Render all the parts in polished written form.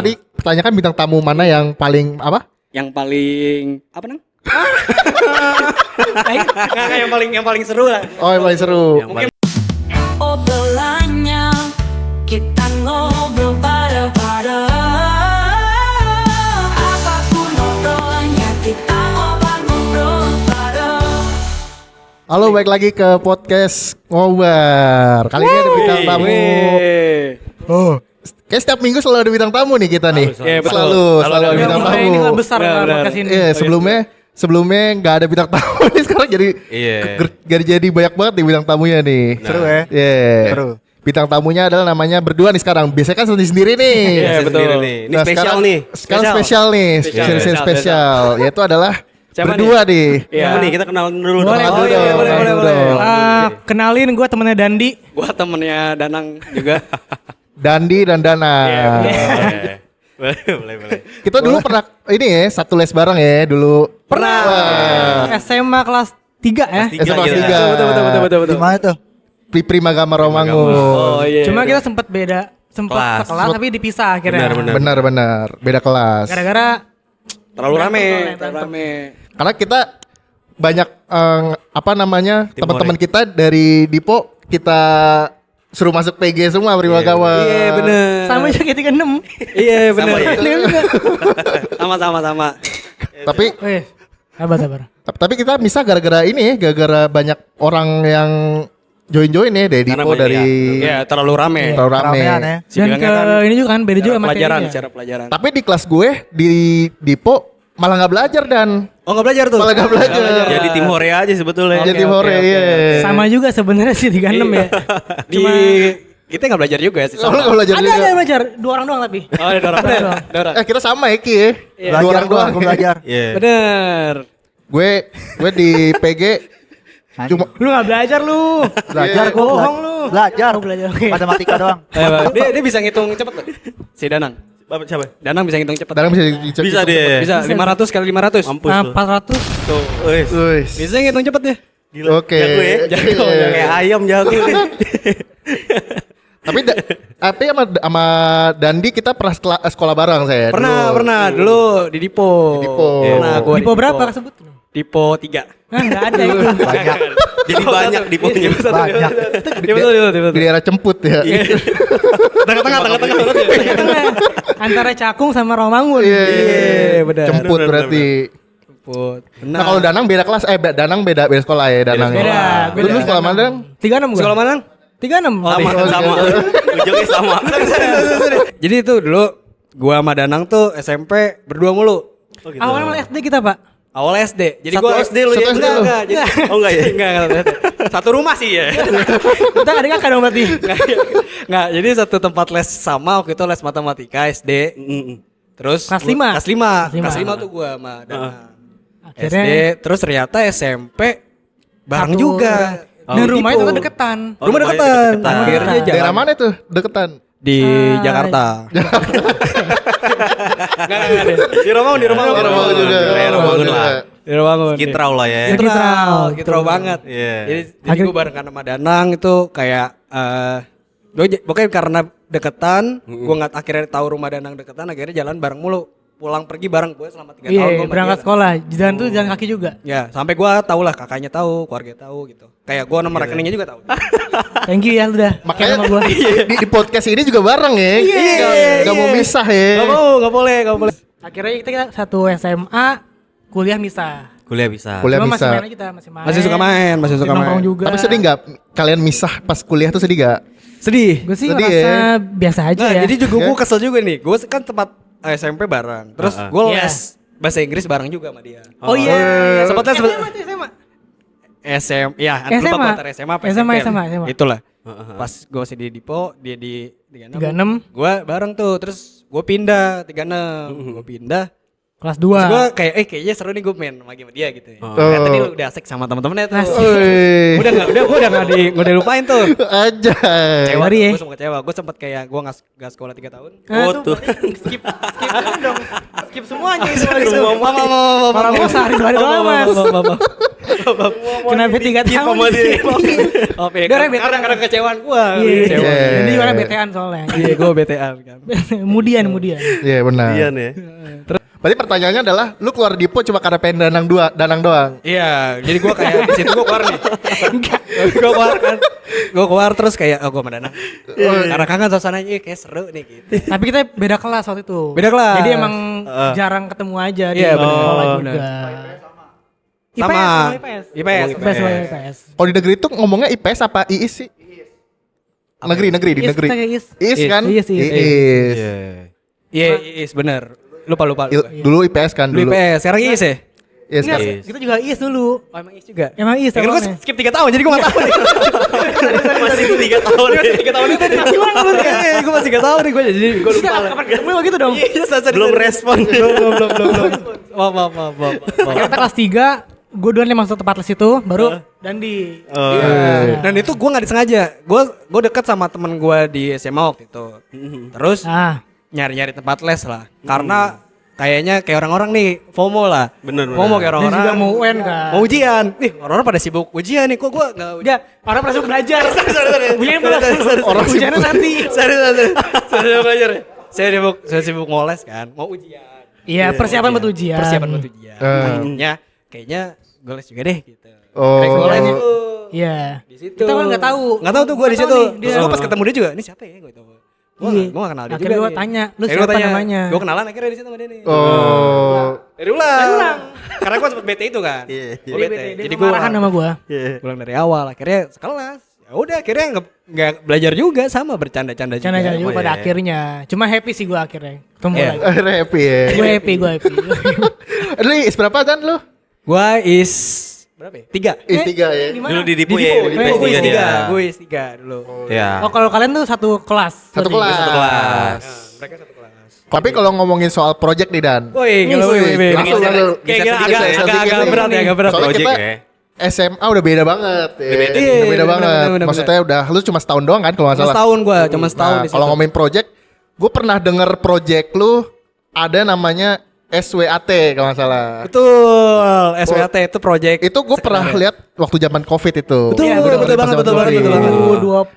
Tadi pertanyakan bintang tamu mana yang paling apa? Yang paling apa nang? Nggak, yang paling seru lah. Oh, yang paling seru. Mungkin Obrolannya kita ngobrol pada apapun obrolannya kita ngobrol pada. Halo, balik lagi ke podcast Ngobar. Kali ini ada bintang tamu. Oh, kayak setiap minggu selalu ada bintang tamu nih kita nih. Iya, betul. Selalu ada bintang tamu. Ini nggak besar Benar, lah benar. podcast ini. Iya, sebelumnya nggak ada bintang tamu nih, sekarang jadi jadi banyak banget nih bintang tamunya nih. Seru ya? Iya. Seru. Bintang tamunya adalah namanya berdua nih sekarang. Biasanya kan sendiri nih. Iya, betul. Ini spesial nih. Sekarang spesial nih, seri spesial. Yaitu adalah Siapa berdua nih. Iya. Siapa nih? Kita kenalan dulu dong. Boleh, Kenalan boleh, dulu boleh, dong. boleh. Kenalin gue temennya Dandi. Gua temennya Danang juga. Dandi dan Dana. Boleh. Kita dulu pernah ini ya, satu les bareng ya dulu. Pernah. SMA kelas 3 ya. SMA kelas 3. Betul. Di mana tuh? Prima Gama Romangun. Oh iya. Cuma kita sempat beda, sempat Kelas. sekelas tapi dipisah akhirnya. Benar, beda kelas. Gara-gara terlalu rame. Berantem. Karena kita banyak apa namanya Tim teman-teman kita dari Dipo kita suruh masuk PG semua Prima Gama. Iya bener. sama juga kayak 36. Iya bener. Sama ya? Sama. Tapi Wih, sabar. tapi kita bisa gara-gara ini ya, gara-gara banyak orang yang join ya dari Karena Dipo banyak, dari Iya terlalu rame. terlalu rame. Ramean ya. Dan ke ini juga kan beda juga sama Pelajaran, TI ya. secara pelajaran. Tapi di kelas gue di Dipo malah nggak belajar dan Oh nggak belajar tuh? malah nggak belajar. Jadi tim hore aja sebetulnya. Jadi hore ya. Sama juga sebenarnya sih 36 ya. Di kita nggak belajar juga sih. Oh, lu nggak belajar Ada juga. yang belajar, 2 orang doang tapi. Oh ada orang. Ada. Kita sama ya Ki ya. Belajar Dua orang gua, doang. gua belajar. Iya. Bener. Gue di PG cuma Lu enggak belajar lu. Belajar gua. Bohong lu. Belajar. Oh, belajar. Oke. Matematika doang. Dia bisa ngitung cepet loh. Si Danang. Siapa? Danang bisa ngitung cepet. Dalam Bisa dia. Bisa 500 kali 500. Mampus Nah, lu. 400. Tuh, wes. Wis. Bisa ngitung cepet ya. Gila. Oke. Jago ya. Jago. Kayak ayam jago nih. Tapi sama Dandi kita pernah sekolah bareng saya. Pernah dulu di Dipo. Di Dipo. Pernah gua Dipo berapa sebut? Dipo 3. Nah, enggak ada itu. Banyak. Jadi banyak di punya. Banyak. Betul. Di daerah Cemput ya. Tengah-tengah. Antara Cakung sama Romangun. Iya, benar. Cemput Benar, berarti. Jemput. Nah, kalau Danang beda kelas, Danang beda sekolah ya Danang. Beda. Lu dulu sekolah mana, Dang? 36 gua. Sekolah mana? 36. Sama. Ujungnya sama. Jadi itu dulu gua sama Danang tuh SMP berdua mulu. Awalnya SD kita, Pak. Awal SD. Jadi Satu gua SD lu ya? Enggak, enggak. Jadi, Oh enggak ya? enggak. Satu rumah sih ya. Kita ada kakak dong berarti. Enggak, jadi satu tempat les sama waktu itu les matematika SD. Terus Kelas 5. Kelas 5. Kelas Kelas 5 lima. tuh gua sama Danang. Akhirnya SD, terus ternyata SMP bareng satu. juga. Dan Di rumahnya Dipo. tuh deketan. Oh, Rumah rumahnya deketan. deketan. Akhirnya Daerah jalan mana tuh? Deketan. di Jakarta. Enggak. Di Romangun. Romangun juga. Romangun lah. Di Romangun. Kitrau lah ya. Kitrau banget. Iya. Jadi gue barengan sama Danang itu kayak pokoknya karena deketan, gue nggak akhirnya tahu rumah Danang deketan, akhirnya jalan bareng mulu, pulang pergi bareng gue selama 3 tahun. Iya, gua sama berangkat dia. sekolah. Jalan tuh jalan kaki juga. Ya, sampai gue tahu lah, kakaknya tahu, keluarga tahu gitu. Kayak gue nomor rekeningnya juga tahu. Thank you ya lu udah. Makanya sama gua. di podcast ini juga bareng ya. Gak mau misah ya. Nggak boleh. Akhirnya kita satu SMA, kuliah misah. Kuliah bisa. Kuliah Cuma masih misah. main aja kita, masih main. Masih suka main. Nongkrong juga. Tapi sedih nggak kalian misah pas kuliah tuh sedih nggak? Sedih. Gue sih Sedih ngerasa ya. biasa aja Nah, ya. jadi juga gue kesel juga nih. Gue kan tempat SMP bareng. Terus gue Iya. les bahasa Inggris bareng juga sama dia. Oh iya. Sempet les SMA. SM, ya SMA. lupa antara SMA apa SMA. SMP. Itulah. Pas gue masih di Dipo, dia di 36. Gue bareng tuh, terus gue pindah 36. Gue pindah. Kelas Terus 2. gue kayak kayaknya seru nih gue main sama dia gitu ya. Ternyata dia udah asik sama temen-temennya tuh. Wih. Gue udah lupain tuh. Aja. Kecewa Sorry tuh, ya. gue sempet kecewa. Gue sempet kayak gue gak sekolah 3 tahun. Tuh. Skip dong. Skip semuanya itu. Maaf. Orang gua sehari 2 hari doang, Mas. Kenapa 3 tahun? sama dia. Oke, Udah, Rebet. karena kecewaan gua. Iya. Kecewa. Jadi orang BT-an soalnya. Iya, gua BTA kan. Kemudian. Iya benar. Iya nih. Berarti pertanyaannya adalah lu keluar Dipo cuma karena pengen danang doang. Iya, jadi gua kayak di situ gua keluar nih. Gua keluar kan. Gua keluar terus kayak gua sama Danang. Karena kangen suasananya kayak seru nih gitu. Tapi kita beda kelas waktu itu. Beda kelas. Jadi emang jarang ketemu aja di Iya, bener. sekolah Oh, juga. Sama IPS. IPS. IPS. IPS. Kalau di negeri itu ngomongnya IPS apa IIS sih? Negeri di IIS, negeri. kita kayak IIS. IIS kan? IIS. IIS. Iya, IIS bener. Lupa. Dulu IPS kan Dulu dulu. IPS, sekarang IIS ya? Iya, Enggak, sekarang. kita juga IIS dulu. Oh, emang IIS juga? Emang IIS Ya, kan gua awalnya. skip 3 tahun jadi gua enggak tahu nih. Masih 3 tahun. 3 tahun itu gimana lu? Gua masih enggak tahu nih gua jadi gua lupa lah. Kapan ketemu gitu dong? Belum respon. Belum. Maaf. Akhirnya kita kelas 3, gue duluan yang masuk tempat les itu, baru Dandi. Dan itu gue nggak disengaja. Gue deket sama temen gue di SMA waktu itu. Terus Ah, nyari tempat les lah. Karena kayaknya kayak orang-orang nih FOMO lah. Bener. FOMO kayak dan orang-orang. juga mau UN kan. Mau ujian. Ih, orang-orang pada sibuk ujian nih. Kok gue nggak ujian? Enggak, orang pada sibuk belajar. Ujian belum. Orang Ujiannya nanti. Sorry. Saya belajar. Saya sibuk ngoles kan. Mau ujian. Iya, persiapan buat ujian. Persiapan buat ujian. Akhirnya kayaknya gue les juga deh gitu. Oh. Kira gue les itu. Iya. Di situ. Kita kan nggak tahu. Nggak tahu tuh gue di Nggak situ. tahu nih, Terus dia. gue pas ketemu dia juga, ini siapa ya gue tahu. Iya. Gue gak kenal dia Akhirnya juga. gua tanya, lu Akhirnya siapa namanya? Gue kenalan akhirnya di situ sama dia nih. Oh. Dari ulang. Karena gue sempet bete itu kan. Iya. Gue Dia bete. bete, Jadi dia gue marahan sama gua. ulang dari awal. Akhirnya sekelas. Ya udah akhirnya nggak belajar juga sama bercanda-canda juga. Canda-canda juga Oh, pada iya. akhirnya. Cuma happy sih gua akhirnya. Ketemu Iya. lagi. Akhirnya happy ya. Gue happy. Lu IIS berapa kan lu? Gue is berapa ya? 3. IIS 3 ya. Di mana? Dulu di Dipo Di ya. Dipo. Di Gue PS3 is 3. dia. Gue is 3 dulu. Ya. Oh, kalau kalian tuh satu kelas. Satu berarti? kelas. Satu kelas. Mereka satu kelas. Tapi kalau ngomongin soal project nih Dan. Woi, Wih, langsung. Kayak Bisa sedikit, agak berat ya, agak berat. Soalnya Project kita ya. SMA udah beda banget ya. Beda. Iya, Udah beda bener, banget. bener. Maksudnya udah lu cuma setahun doang kan kalau nggak Cuma salah. setahun gue, cuma setahun Nah, di situ. kalau ngomongin project, gue pernah denger project lu ada namanya SWAT kalau nggak salah. Betul, SWAT itu project. Itu gue pernah lihat waktu zaman COVID itu. Betul, Iya, betul bener, banget, Pas betul zaman banget, COVID. betul banget.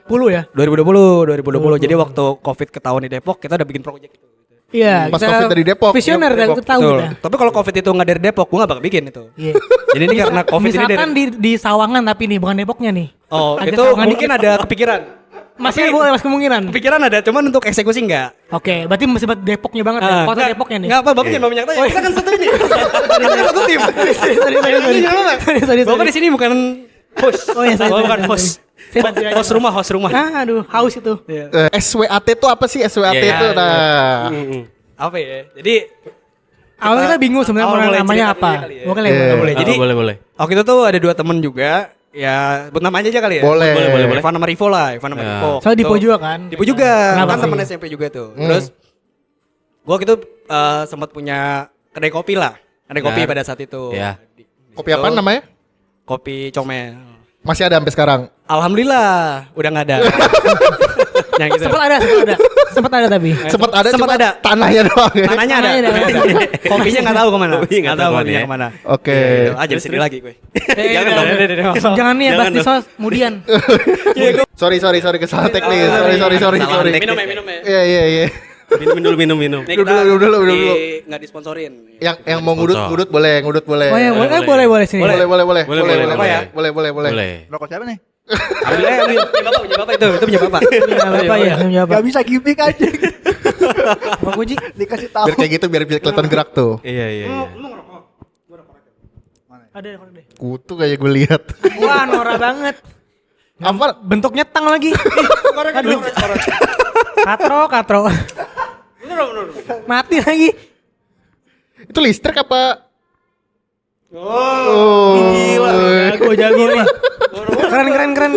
2020 ya? 2020. Jadi waktu COVID ketahuan di Depok, kita udah bikin project itu. Iya. Pas kita COVID dari Depok. Visioner, Depok. kita tahu Betul. kita. Tapi kalau COVID itu nggak dari Depok, gue nggak bakal bikin itu. Iya. Jadi ini karena COVID ini Misalkan dari. di Sawangan tapi nih, bukan Depoknya nih. Oh, Ada itu Sawangan mungkin dikit. ada kepikiran. Masih boleh, mas kemungkinan. Kepikiran ada, cuman untuk eksekusi enggak. Oke, berarti masih buat Depoknya banget ya. Kota Depoknya nih. Enggak apa, Bapak jangan banyak tanya. Kita kan satu ini. Kita kan satu tim. Sorry. Bapak di sini bukan host. Oh iya, sorry, Bukan sorry, host. sorry. Saya bantu aja. Host rumah. Ah, aduh, haus itu. SWAT itu apa sih SWAT Iya, itu? iya. Nah. Apa ya? Jadi Awalnya kita bingung sebenarnya awal mau mulai namanya cerita apa. dulu kali ya. Boleh, Iya. boleh. boleh. Jadi boleh. waktu itu tuh ada 2 temen juga. Ya, sebut namanya aja kali ya. Boleh. Boleh. Evan sama Rivo lah, Evan sama Ya. Rivo. Soalnya Dipo Tuh. juga kan. Dipo juga, Kenapa kan sih? teman SMP juga tuh. Terus gua gitu sempat punya kedai kopi lah. Kedai kopi Ya. pada saat itu. Ya. Kopi apa namanya? Kopi Comel. Masih ada sampai sekarang. Alhamdulillah, udah nggak ada. Yang gitu. Sempat ada tapi. Sempat ada Sempet cuma ada. tanahnya doang ya. Tanahnya ada. Tanahnya ada. Kopinya nggak tahu kemana. Kopi nggak tahu kopinya ya. kemana. Oke. Aja di sini lagi gue. Jangan dong. Jangan nih ya, Jangan bahas di dong. sos kemudian. Sorry kesalahan teknis. Sorry. Kesalahan teknis. Minum ya. Iya. Minum. Nih Dulu, kita dulu. nggak disponsorin. Yang mau ngudut boleh. Oh ya, boleh sini. Boleh. Apa ya? Boleh. Rokok siapa nih? Ambil. Punya bapak itu punya bapak. Iya, Bapak ya, jawab. Gak bisa gimmick aja. Pak Puji. Dikasih tahu. Biar kayak gitu biar kelihatan gerak tuh. Iya. Ada deh. Kutu kayak gue lihat. Wah, norak banget. Apa? Bentuknya tang lagi. Aduh. Katro. Mati lagi. Itu listrik apa? Jago nih. Keren. Keren kan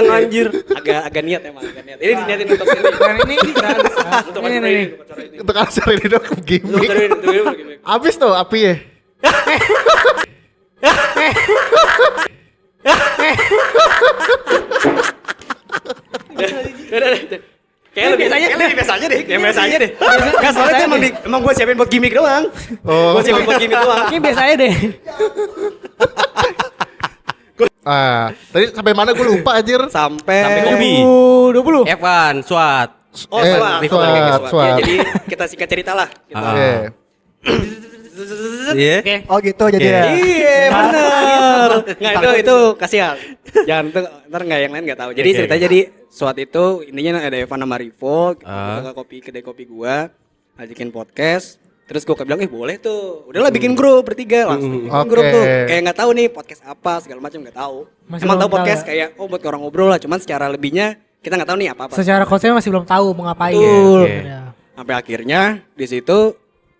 anjir. Agak niat emang, agak niat. Ini diniatin untuk ini. Keren ini Untuk ini. acara ini. Untuk acara ini dong gimmick. Untuk ini. Abis tuh api ya. Kayak lebih biasa aja deh. Kayak biasa aja deh. Enggak soalnya itu emang gue siapin buat gimmick doang. Oh. Gue siapin buat gimmick doang. Ini biasa aja deh. Tadi sampai mana gue lupa anjir. Sampai kopi. 2020. Evan, SWAT. Oh, Eh, SWAT. SWAT, Oke, oke, SWAT. Ya, jadi kita singkat cerita lah. Gitu. Oke. Iya. Oke. Oh gitu jadi ya. Iya benar. Nggak itu kasihan. Jangan tuh ntar nggak yang lain nggak tahu. Jadi Oke, cerita oke. jadi SWAT itu intinya ada Evan sama Rivo, Ah. kita ke kedai kopi gua, ngajakin podcast. Terus gua bilang boleh tuh. Udahlah bikin grup bertiga langsung. Bikin grup Oke. tuh. Kayak nggak tahu nih podcast apa segala macam nggak tahu. Masih Emang belum tahu podcast tahu kayak buat orang ngobrol lah. Cuman secara lebihnya kita nggak tahu nih apa-apa. Secara konsepnya masih belum tahu mau ngapain. Betul. Oke. Ya. Sampai akhirnya di situ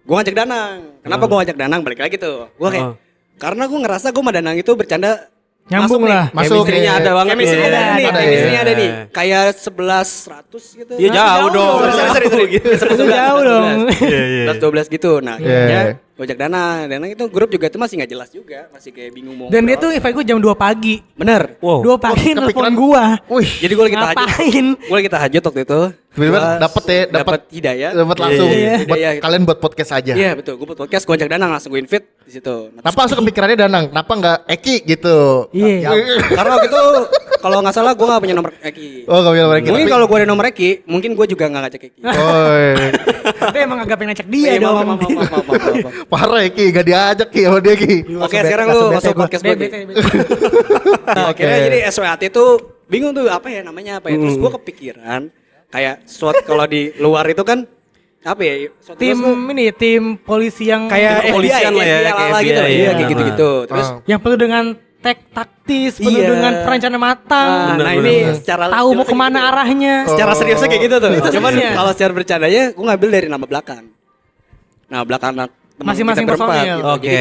gua ngajak Danang. Kenapa gua ngajak Danang? Balik lagi tuh. Gua kayak Oh. karena gua ngerasa gua sama Danang itu bercanda Nyambung masuk lah. nih. Masuk, Chemistry-nya iya. ada banget. Chemistry ya. ada nih, ada, chemistry iya. ada nih. Kayak 11-100 gitu. Iya, jauh dong. Sorry. Itu jauh dong. Iya, iya. 11-12 gitu. Nah, Iya. akhirnya gua ajak Danang. Danang itu grup juga itu masih nggak jelas juga, masih kayak bingung mau. Dan dia ngobrol. tuh invite gue jam 2 pagi. bener. Wow. 2 pagi nelfon kepikiran. gua. Wih, Jadi gua lagi tahajud. Ngapain? Gua lagi tahajud waktu itu. tiba-tiba Gua dapet ya, dapat hidayah. dapat langsung Iya. buat Iya. kalian buat podcast aja. Iya, betul. Gua buat podcast, gua ajak Danang langsung gua invite di situ. Nah, Kenapa langsung kepikirannya Danang? Kenapa nggak Eki gitu? Iya. karena waktu itu kalau nggak salah gue nggak punya nomor Eki. Oh, nggak punya nomor Eki. Mungkin Tapi- kalau gue ada nomor Eki, mungkin gue juga nggak ngajak Eki. Oh, Tapi emang agak pengen ngecek dia Iya, dong. maaf. parah Eki, gak diajak Ki sama dia Ki. Oke, sekarang lu masuk podcast gue. Bete. Nah, akhirnya jadi SWAT itu bingung tuh apa ya namanya apa ya. Terus gue kepikiran kayak SWAT kalau di luar itu kan apa ya? SWAT Tim itu ini tim polisi yang kayak kepolisian FBI, lah ya, kayak ala gitu. FBI, Iya, ya. kayak gitu-gitu. Terus yang penuh dengan taktis, penuh Iya. dengan perencanaan matang. nah Bener, ini bener. secara Tahu mau jelasnya kemana gitu. arahnya. Secara seriusnya kayak gitu tuh. Cuman seriusnya. kalau secara bercandanya gue ngambil dari nama belakang. Nah, belakang teman Masing-masing kita berempat personil. gitu. Oke. Jadi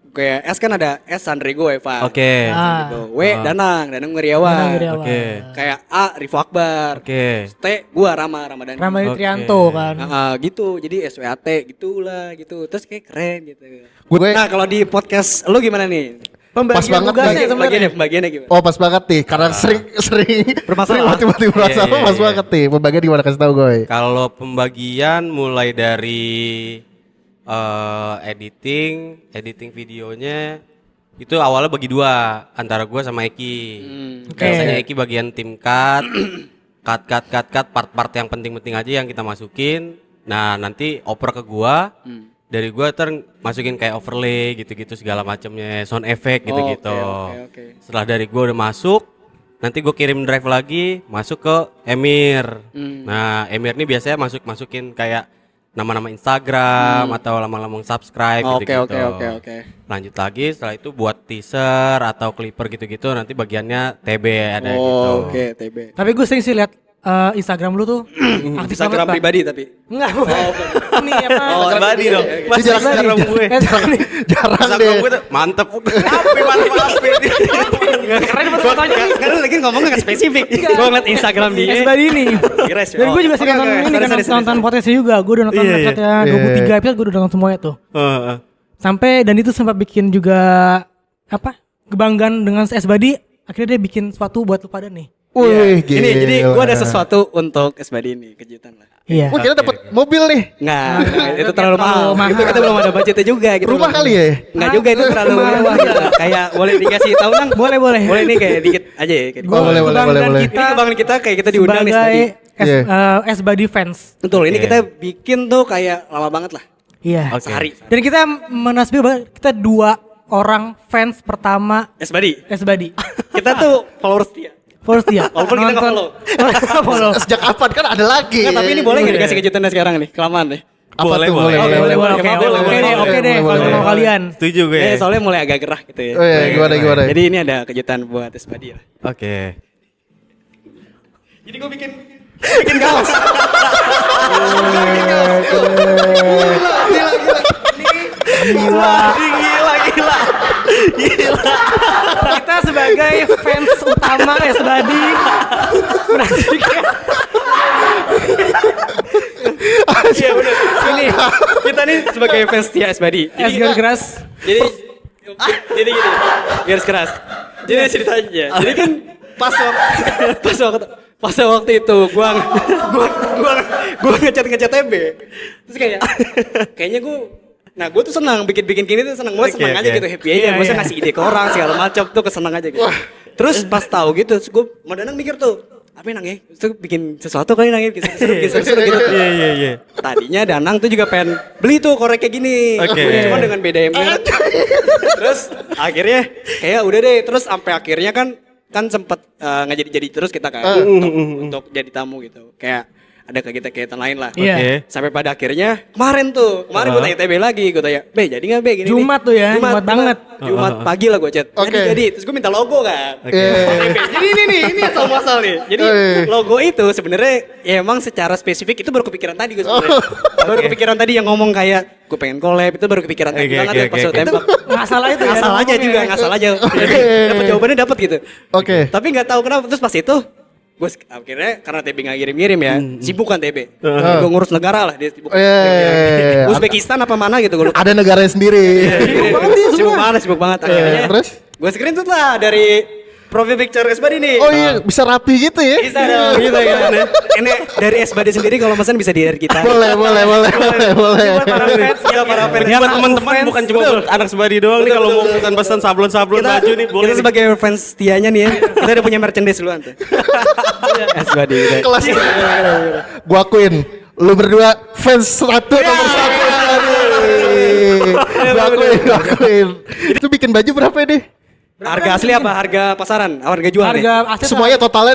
kayak S kan ada S Sandrigo Eva. Oke. Gitu. W Danang Wiriawan. Danang Wiriawan. Oke. Kayak A Rifo Akbar. Oke. T gua Ramadhani. Ramadhani Oke. Trianto kan. Gitu. Jadi SWAT gitulah gitu. Terus kayak keren gitu. Gue Nah, kalau di podcast lu gimana nih? Pas banget tugasnya sebenarnya. Pembagiannya gimana? Oh, pas banget nih karena sering Bermasalah. tiba-tiba bermasalah. Iya, iya, Pas iya. banget nih. Pembagian gimana kasih tahu gue. Kalau pembagian mulai dari editing videonya itu awalnya bagi dua antara gue sama Eki. Oke. Biasanya Eki bagian tim cut, part-part yang penting-penting aja yang kita masukin. Nah nanti oper ke gua, dari gua masukin kayak overlay gitu-gitu segala macamnya, sound effect gitu-gitu. Oke. Setelah dari gua udah masuk, nanti gua kirim drive lagi masuk ke Emir. Nah Emir ini biasanya masukin kayak nama-nama Instagram atau lama-lama subscribe gitu-gitu. Oke. Lanjut lagi setelah itu buat teaser atau clipper gitu-gitu nanti bagiannya TB ada gitu. Oke, TB. Tapi gue sering sih lihat Instagram lu tuh aktif Instagram banget, Bang. pribadi tapi. Enggak, bukan. Ini apa? Pribadi dong. Ini Masih jarang Instagram nih. gue. Jarang Instagram deh. gue tuh mantep. Apa? Keren banget fotonya nih. Karena lagi ngomongnya nggak spesifik. Gue ngeliat Instagram dia. Esbadi ini. Kira Dan gue juga sering nonton ini kan nonton podcastnya juga. Gue udah nonton Iya, iya. episode ya 23 episode gue udah nonton semuanya tuh. Sampai dan itu sempat bikin juga apa? Kebanggaan dengan Esbadi. Akhirnya dia bikin sesuatu buat lu pada nih. Wih, Ini jadi gila. gue ada sesuatu untuk Esbadi ini kejutan lah. Iya. Wah, kita dapat mobil nih. Nggak, itu terlalu mahal. mahal. Itu kita belum ada budgetnya juga gitu. Rumah kali ya? Nggak juga itu terlalu Mahal. mewah gitu. Kayak boleh dikasih tahu nang? Boleh. Boleh nih kayak dikit aja ya. Kayak Oh, boleh, boleh, Kebanggaan boleh. kita Ini kebanggaan kita kayak kita diundang nih sebagai Esbadi. Esbadi fans. Betul, ini Oke. kita bikin tuh kayak lama banget lah. Iya. Oke. Sehari. Dan kita menasbih bahwa kita 2 orang fans pertama Esbadi. Esbadi. Kita tuh followers dia. First dia. Walaupun kita nggak follow. Sejak kapan kan ada lagi. Nggak, tapi ini boleh nggak dikasih kejutannya sekarang nih? Kelamaan deh. Apa Boleh, tuh? boleh. Oke, boleh. Oke, Boleh, oke deh kalau boleh. mau kalian. Setuju gue. Soalnya mulai agak gerah gitu ya. Oh iya, gimana? Jadi ini ada kejutan buat Esbadi lah. Oke. Jadi gue bikin kaos. Gila. Kita sebagai fans utama Esbadi menasbihkan Iya benar. Ini kita nih sebagai fans setia Esbadi. Esgar keras. Jadi gini garis keras. Jadi ceritanya. Jadi kan pas waktu itu gua ngechat TB. Terus kayaknya Nah gue tuh senang bikin gini tuh senang, gue senang aja gitu, happy aja, gue ngasih ide ke orang segala macam tuh kesenang aja gitu. Terus pas tahu gitu, gue sama Danang mikir tuh, apa Nang ya? Terus bikin sesuatu kali Nang ya, bikin seru gitu. Iya. Tadinya Danang tuh juga pengen beli tuh korek kayak gini, cuma dengan beda yang merek. Terus akhirnya kayak udah deh, terus sampai akhirnya kan sempet nggak jadi terus kita kan untuk jadi tamu gitu, kayak ada kegiatan lain lah. Iya. Sampai pada akhirnya kemarin gue tanya TB lagi, gue tanya, "Be, jadi nggak Be gini?" Jumat tuh ya, Jumat banget. Jumat pagi lah gue chat. Jadi. Terus gue minta logo kan. Jadi ini asal muasal nih. Jadi logo itu sebenarnya ya emang secara spesifik itu baru kepikiran tadi gue sebenarnya. Baru kepikiran tadi yang ngomong kayak gue pengen collab, itu baru kepikiran tadi banget pas tembak. Nggak salah itu ya. Nggak salah aja juga, nggak salah aja. Dapat jawabannya dapat gitu. Oke. Tapi nggak tahu kenapa terus pas itu gue akhirnya karena TB nggak kirim-kirim ya, sibuk kan TB. Gue ngurus negara lah, dia sibuk. Uzbekistan apa mana gitu gue lupa. Ada negaranya sendiri. Sibuk banget akhirnya. Terus? Gue screenshot lah dari profil picture Esbadi nih. Oh iya, bisa rapi gitu ya? Bisa dong gitu ya. Ini dari Esbadi sendiri kalau pesan bisa dari kita. Boleh. Para fans. Buat teman-teman bukan cuma buat anak sebadi doang nih, kalau mau pesan sablon baju nih boleh. Kita sebagai fans setianya nih ya, kita udah punya merchandise duluan tuh. Esbadi. Kelas. Gua akuin, lu berdua fans nomor 1. Gua akuin. Itu bikin baju berapa deh? Harga asli apa? Harga pasaran? Harga jual nih? Harga asli Semuanya totalnya.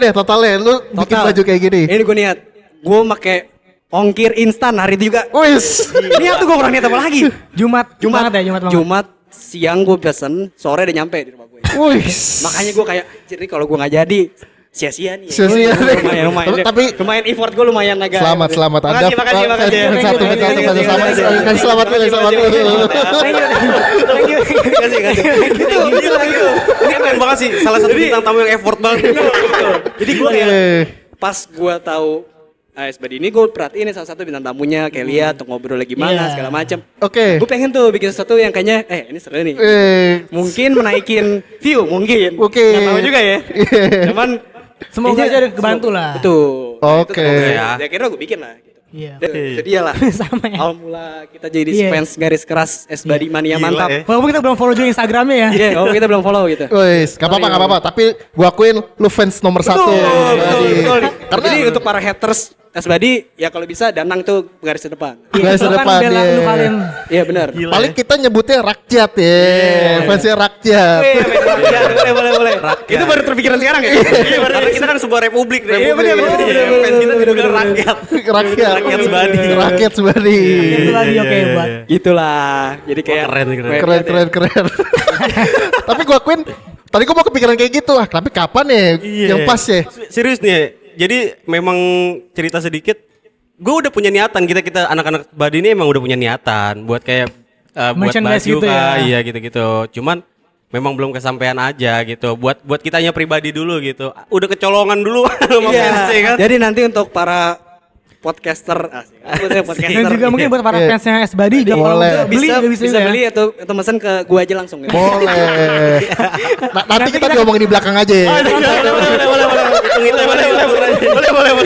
Lu bikin baju kayak gini. Ini gue niat, gue make ongkir instan hari itu juga. Wis. Niat tuh gue kurang niat apa lagi? Jumat banget. Jumat siang gue pesen, sore udah nyampe di rumah gue. Wis. Makanya gue kayak, jadi kalau gue nggak jadi sia-sia nih. Sia-sia nih. Lumayan. Tapi- lumayan effort gue lumayan agak. Selamat Anda. Makasih. Selamat. Ini keren banget sih, salah satu bintang tamu yang effort banget. Jadi gue pas gue tahu Esbadi ini gue perhatiin nih salah satu bintang tamunya, kayak lihat tuh ngobrol lagi mana segala macam. Oke. Gue pengen tuh bikin sesuatu yang kayaknya ini seru nih. Mungkin menaikin view mungkin. Oke. Nggak tahu juga ya. Cuman Semoga kayaknya aja kebantu lah. Betul. Oke. Ya akhirnya gue bikin lah. Gitu. Iya. Itu dia lah. Sama ya. Awal mula kita jadi Iya. fans garis keras Esbadi Mania Gila, mantap. ya. Walaupun kita belum follow juga Instagramnya ya. Iya, kita belum follow gitu. Wis, gak apa-apa. Tapi gua akuin lu fans nomor 1. Betul. Karena Jadi untuk para haters Esbadi ya kalau bisa Danang tuh garis depan. garis Itu kan depan bela ya. lu kalian. Iya benar. Paling kita nyebutnya rakyat ya. Fansnya rakyat. Boleh. Itu baru terpikiran sekarang ya? Karena kita kan sebuah republik. Iya, bener. Fans kita juga rakyat. Rakyat. Rakyat sebadi. Rakyat sebadi. Itu lagi oke buat. Itulah. Jadi kayak Keren. Tapi gua akuin tadi gua mau kepikiran kayak gitu. Tapi kapan ya yang pas ya? Serius nih. Jadi memang cerita sedikit, gue udah punya niatan, kita anak-anak Badi ini emang udah punya niatan buat kayak buat Merchandise baju gitu ya. iya gitu. Cuman memang belum kesampaian aja gitu. Buat kitanya pribadi dulu gitu. Udah kecolongan dulu sama fansnya kan. Jadi nanti untuk para podcaster, Dan juga mungkin buat para Iya. fansnya Esbadi juga kalau Boleh. mau beli bisa, juga bisa ya. beli atau mesen ke gua aja langsung ya. Boleh. Nanti kita diomongin di belakang aja ya. Boleh.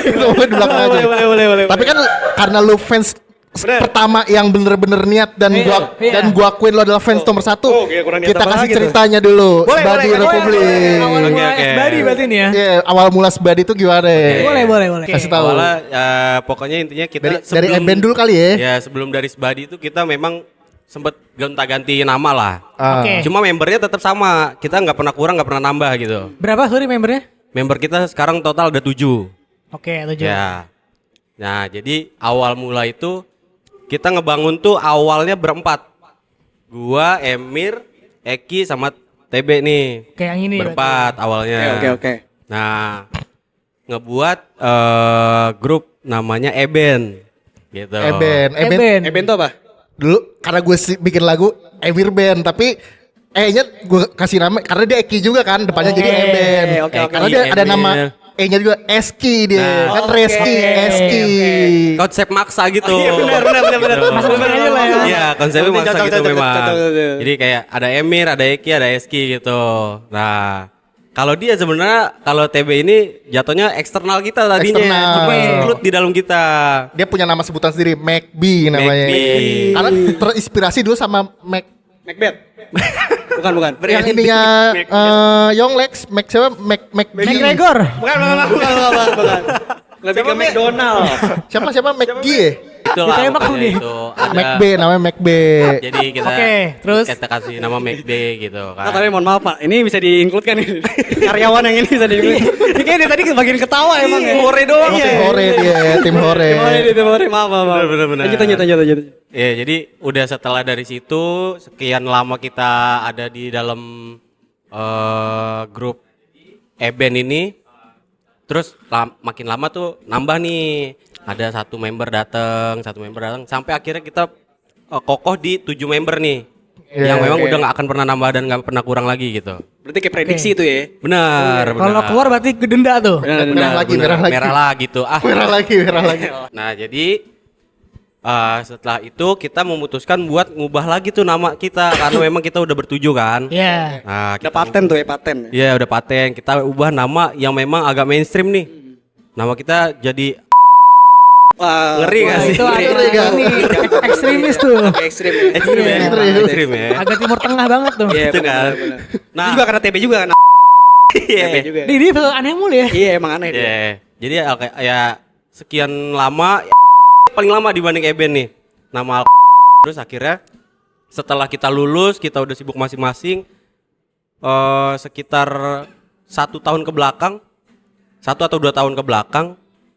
Kita ngomongin di belakang aja. Boleh. Tapi kan karena lu fans pertama yang bener-bener niat dan gua akuin lo adalah fans nomor 1. Oke, kurang niat Kita apa kasih lagi tuh? ceritanya dulu. Boleh, Sebadi boleh. Republik. Awal Oke, mula oke. Esbadi berarti nih ya. Iya, awal mula Sebadi itu gimana ya? Boleh. Kasih tahu. Awalnya pokoknya intinya kita Dari Eben dulu kali ya. Ya sebelum dari Sebadi itu kita memang sempet gonta-ganti nama lah. Oke. Cuma membernya tetap sama. Kita nggak pernah kurang, nggak pernah nambah gitu. Berapa sorry membernya? Member kita sekarang total ada 7. Oke, 7. Ya. Nah, jadi awal mula itu kita ngebangun tuh awalnya berempat. Gua, Emir, Eki sama TB nih. Kayak yang ini Berempat awalnya. Oke. Nah, ngebuat grup namanya Eben gitu. Eben tuh apa? Dulu karena gue bikin lagu Emir Band tapi nya gue kasih nama karena dia Eki juga kan depannya jadi Eben. Oke. Karena dia ada nama nya juga Eski dia kan Reski Eski. Konsep maksa gitu. Iya benar. Gitu. Masuk aja lah ya. Iya, konsepnya maksa gitu Cocok. memang. Jadi kayak ada Emir, ada Eki, ada Eski gitu. Nah, Kalau dia sebenarnya kalau TB ini jatuhnya eksternal kita tadinya, Eksternal. cuma include di dalam kita. Dia punya nama sebutan sendiri, McB namanya. McB. Karena terinspirasi dulu sama Macbeth. Bukan. yang ininya Yonglex, siapa? McG. McGregor. Bukan. Lebih ke McDonald. Siapa McG ya? Itulah Ditembak makanya nih. itu. Ada, McB namanya McB. jadi kita Oke, terus? kita kasih nama McB gitu Nah, kan. tapi mohon maaf Pak, ini bisa di-include kan ini? Karyawan yang ini bisa di-include. Ini kayaknya dari tadi bagian ketawa emang ya. Hore doang Tim ya. Hore dia, tim Hore. Tim Hore, maaf. Bener. Lanjut. Ya, jadi udah setelah dari situ sekian lama kita ada di dalam grup Eben ini, terus makin lama tuh nambah nih, ada satu member datang sampai akhirnya kita kokoh di 7 member nih, yang memang udah nggak akan pernah nambah dan nggak pernah kurang lagi gitu. Berarti kayak prediksi itu ya. Benar. Kalau keluar berarti gedenda tuh. Merah lagi. Merah lagi tuh. Merah lagi. Nah, jadi setelah itu kita memutuskan buat ngubah lagi tuh nama kita karena memang kita udah bertujuh kan. Iya. Nah, Udah paten tuh ya, paten. Iya, udah paten. Kita ubah nama yang memang agak mainstream nih. Nama kita jadi Wah, ngeri gak sih? Itu ada Ngeri gak? ini ekstremis tuh. Ekstrim. Ekstrim ya. Ekstrim ya. Agak timur tengah banget tuh. Iya, Itu kan. benar. Nah, Ini juga karena TB juga kan. iya. TB juga. Dia aneh mulu ya. Iya, emang aneh dia. Iya. Jadi ya sekian lama paling lama dibanding Eben nih. Nama terus akhirnya setelah kita lulus, kita udah sibuk masing-masing, sekitar 1 tahun ke belakang, 1 atau 2 tahun ke belakang,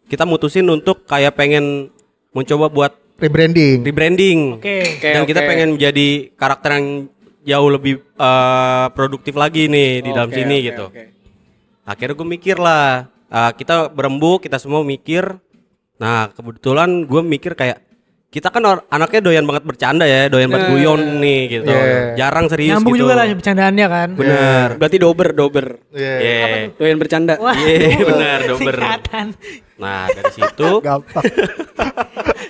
kita mutusin untuk kayak pengen mencoba buat Rebranding. rebranding. Dan kita pengen menjadi karakter yang jauh lebih produktif lagi nih di dalam sini gitu. Akhirnya gue mikir lah, kita berembuk, kita semua mikir. Nah, kebetulan gue mikir kayak kita kan anaknya doyan banget bercanda ya, doyan banget guyon nih gitu. Yeah. Jarang serius Nyambung gitu. juga lah bercandaannya kan. Bener. Berarti dober. Iya. Yeah. Doyan bercanda. Wah, Iya, benar, dober. singkatan. Nah, dari situ Gampang.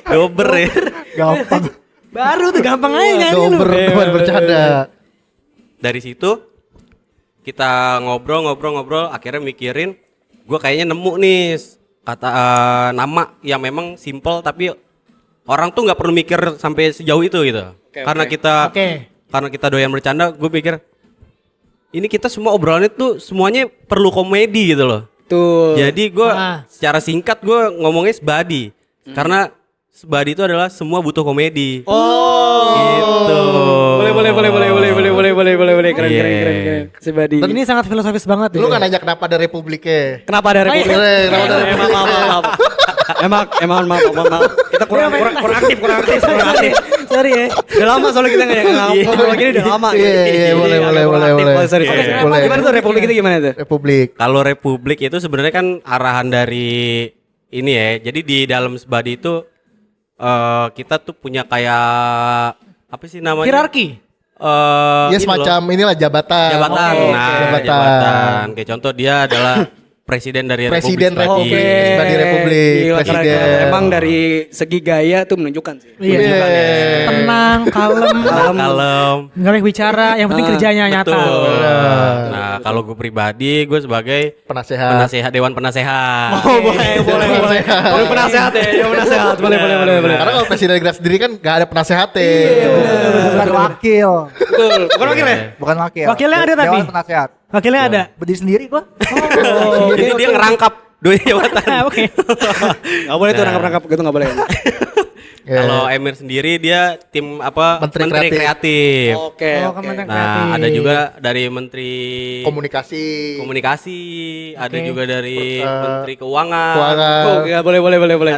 dober ya. Gampang. Baru tuh gampang aja nyanyi lu. Dober teman bercanda. Dari situ kita ngobrol, akhirnya mikirin gua kayaknya nemu nih kata nama yang memang simple tapi orang tuh nggak perlu mikir sampai sejauh itu gitu. Karena kita doyan bercanda, gue pikir ini kita semua obrolannya tuh semuanya perlu komedi gitu loh. Tuh. Jadi gue Ah. secara singkat gue ngomongnya sebadi. Karena sebadi itu adalah semua butuh komedi. Oh. Gitu. Boleh. Keren. Sebadi. Dan ini sangat filosofis banget ya. Lu kan nanya kenapa ada republiknya? Kenapa ada Republik? Kenapa ada Maaf. Emang maaf. Kita kurang aktif. Sorry ya. Udah lama soalnya kita nggak ngobrol gini udah lama. Iya, boleh. Sorry. Boleh. Gimana tuh Republik itu gimana tuh? Republik. Kalau Republik itu sebenarnya kan arahan dari ini ya. Jadi di dalam sebadi itu kita tuh punya kayak apa sih namanya? Hierarki. Ya ini loh, semacam inilah jabatan. jabatan. Oke, Nah, jabatan. Kayak contoh dia adalah presiden dari Presiden Republik Republik. Sebadi. Sebadi Republik. Gila, Presiden. keren. Emang dari segi gaya tuh menunjukkan sih. Iya. Tenang, kalem, Kalem. nggak banyak bicara, yang penting kerjanya nyata. Betul. Nah, kalau gue pribadi, gue sebagai Penasehat. Dewan penasehat. Oh, boleh. Boleh penasehat ya, Dewan penasehat. Boleh. Karena kalau presiden graf sendiri kan gak ada penasehatnya. Bukan wakil. Betul. Bukan wakil ya? Bukan wakil. Wakilnya ada tapi. Dewan penasehat. Wakilnya ada. Berdiri sendiri gua. Jadi dia ngerangkap dua jabatan. Oke. Nggak boleh tuh rangkap gitu nggak boleh. Kalau Emir sendiri dia tim apa? Menteri Kreatif. Oke. Oh, Kementerian Nah, Kreatif. ada juga dari Menteri Komunikasi. ada Oke. juga dari Menteri Keuangan. Keuangan. Oh, ya, boleh.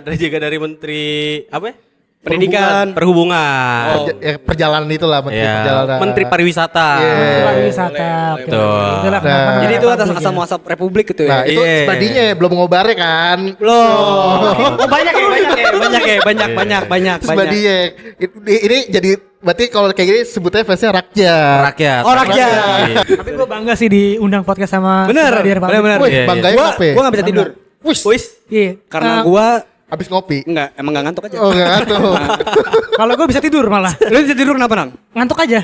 Ada juga dari Menteri apa? ya? Pendidikan. Perhubungan. Perjalanan itulah Menteri Ya, Perjalanan. Menteri Pariwisata. Pariwisata. Oke. Betul. Itulah Nah. kenapa Jadi itu atas Republik asal ya. muasal Republik gitu Nah, ya. itu Iya. sebadinya belum ngobarnya kan. Oh, banyak. Sebadinya. Ini jadi berarti kalau kayak gini sebutnya fansnya rakyat. Rakyat. Oh, rakyat. Tapi gue bangga sih diundang podcast sama Bener, Sebadi Republik. bener. Wih, Iya, bangganya Gua apa? nggak bisa tidur. Wih, Iya. Karena gua habis ngopi. emang nggak ngantuk aja. Oh, enggak tuh. Kalau gue bisa tidur malah. Lu bisa tidur kenapa, Nang? Ngantuk aja.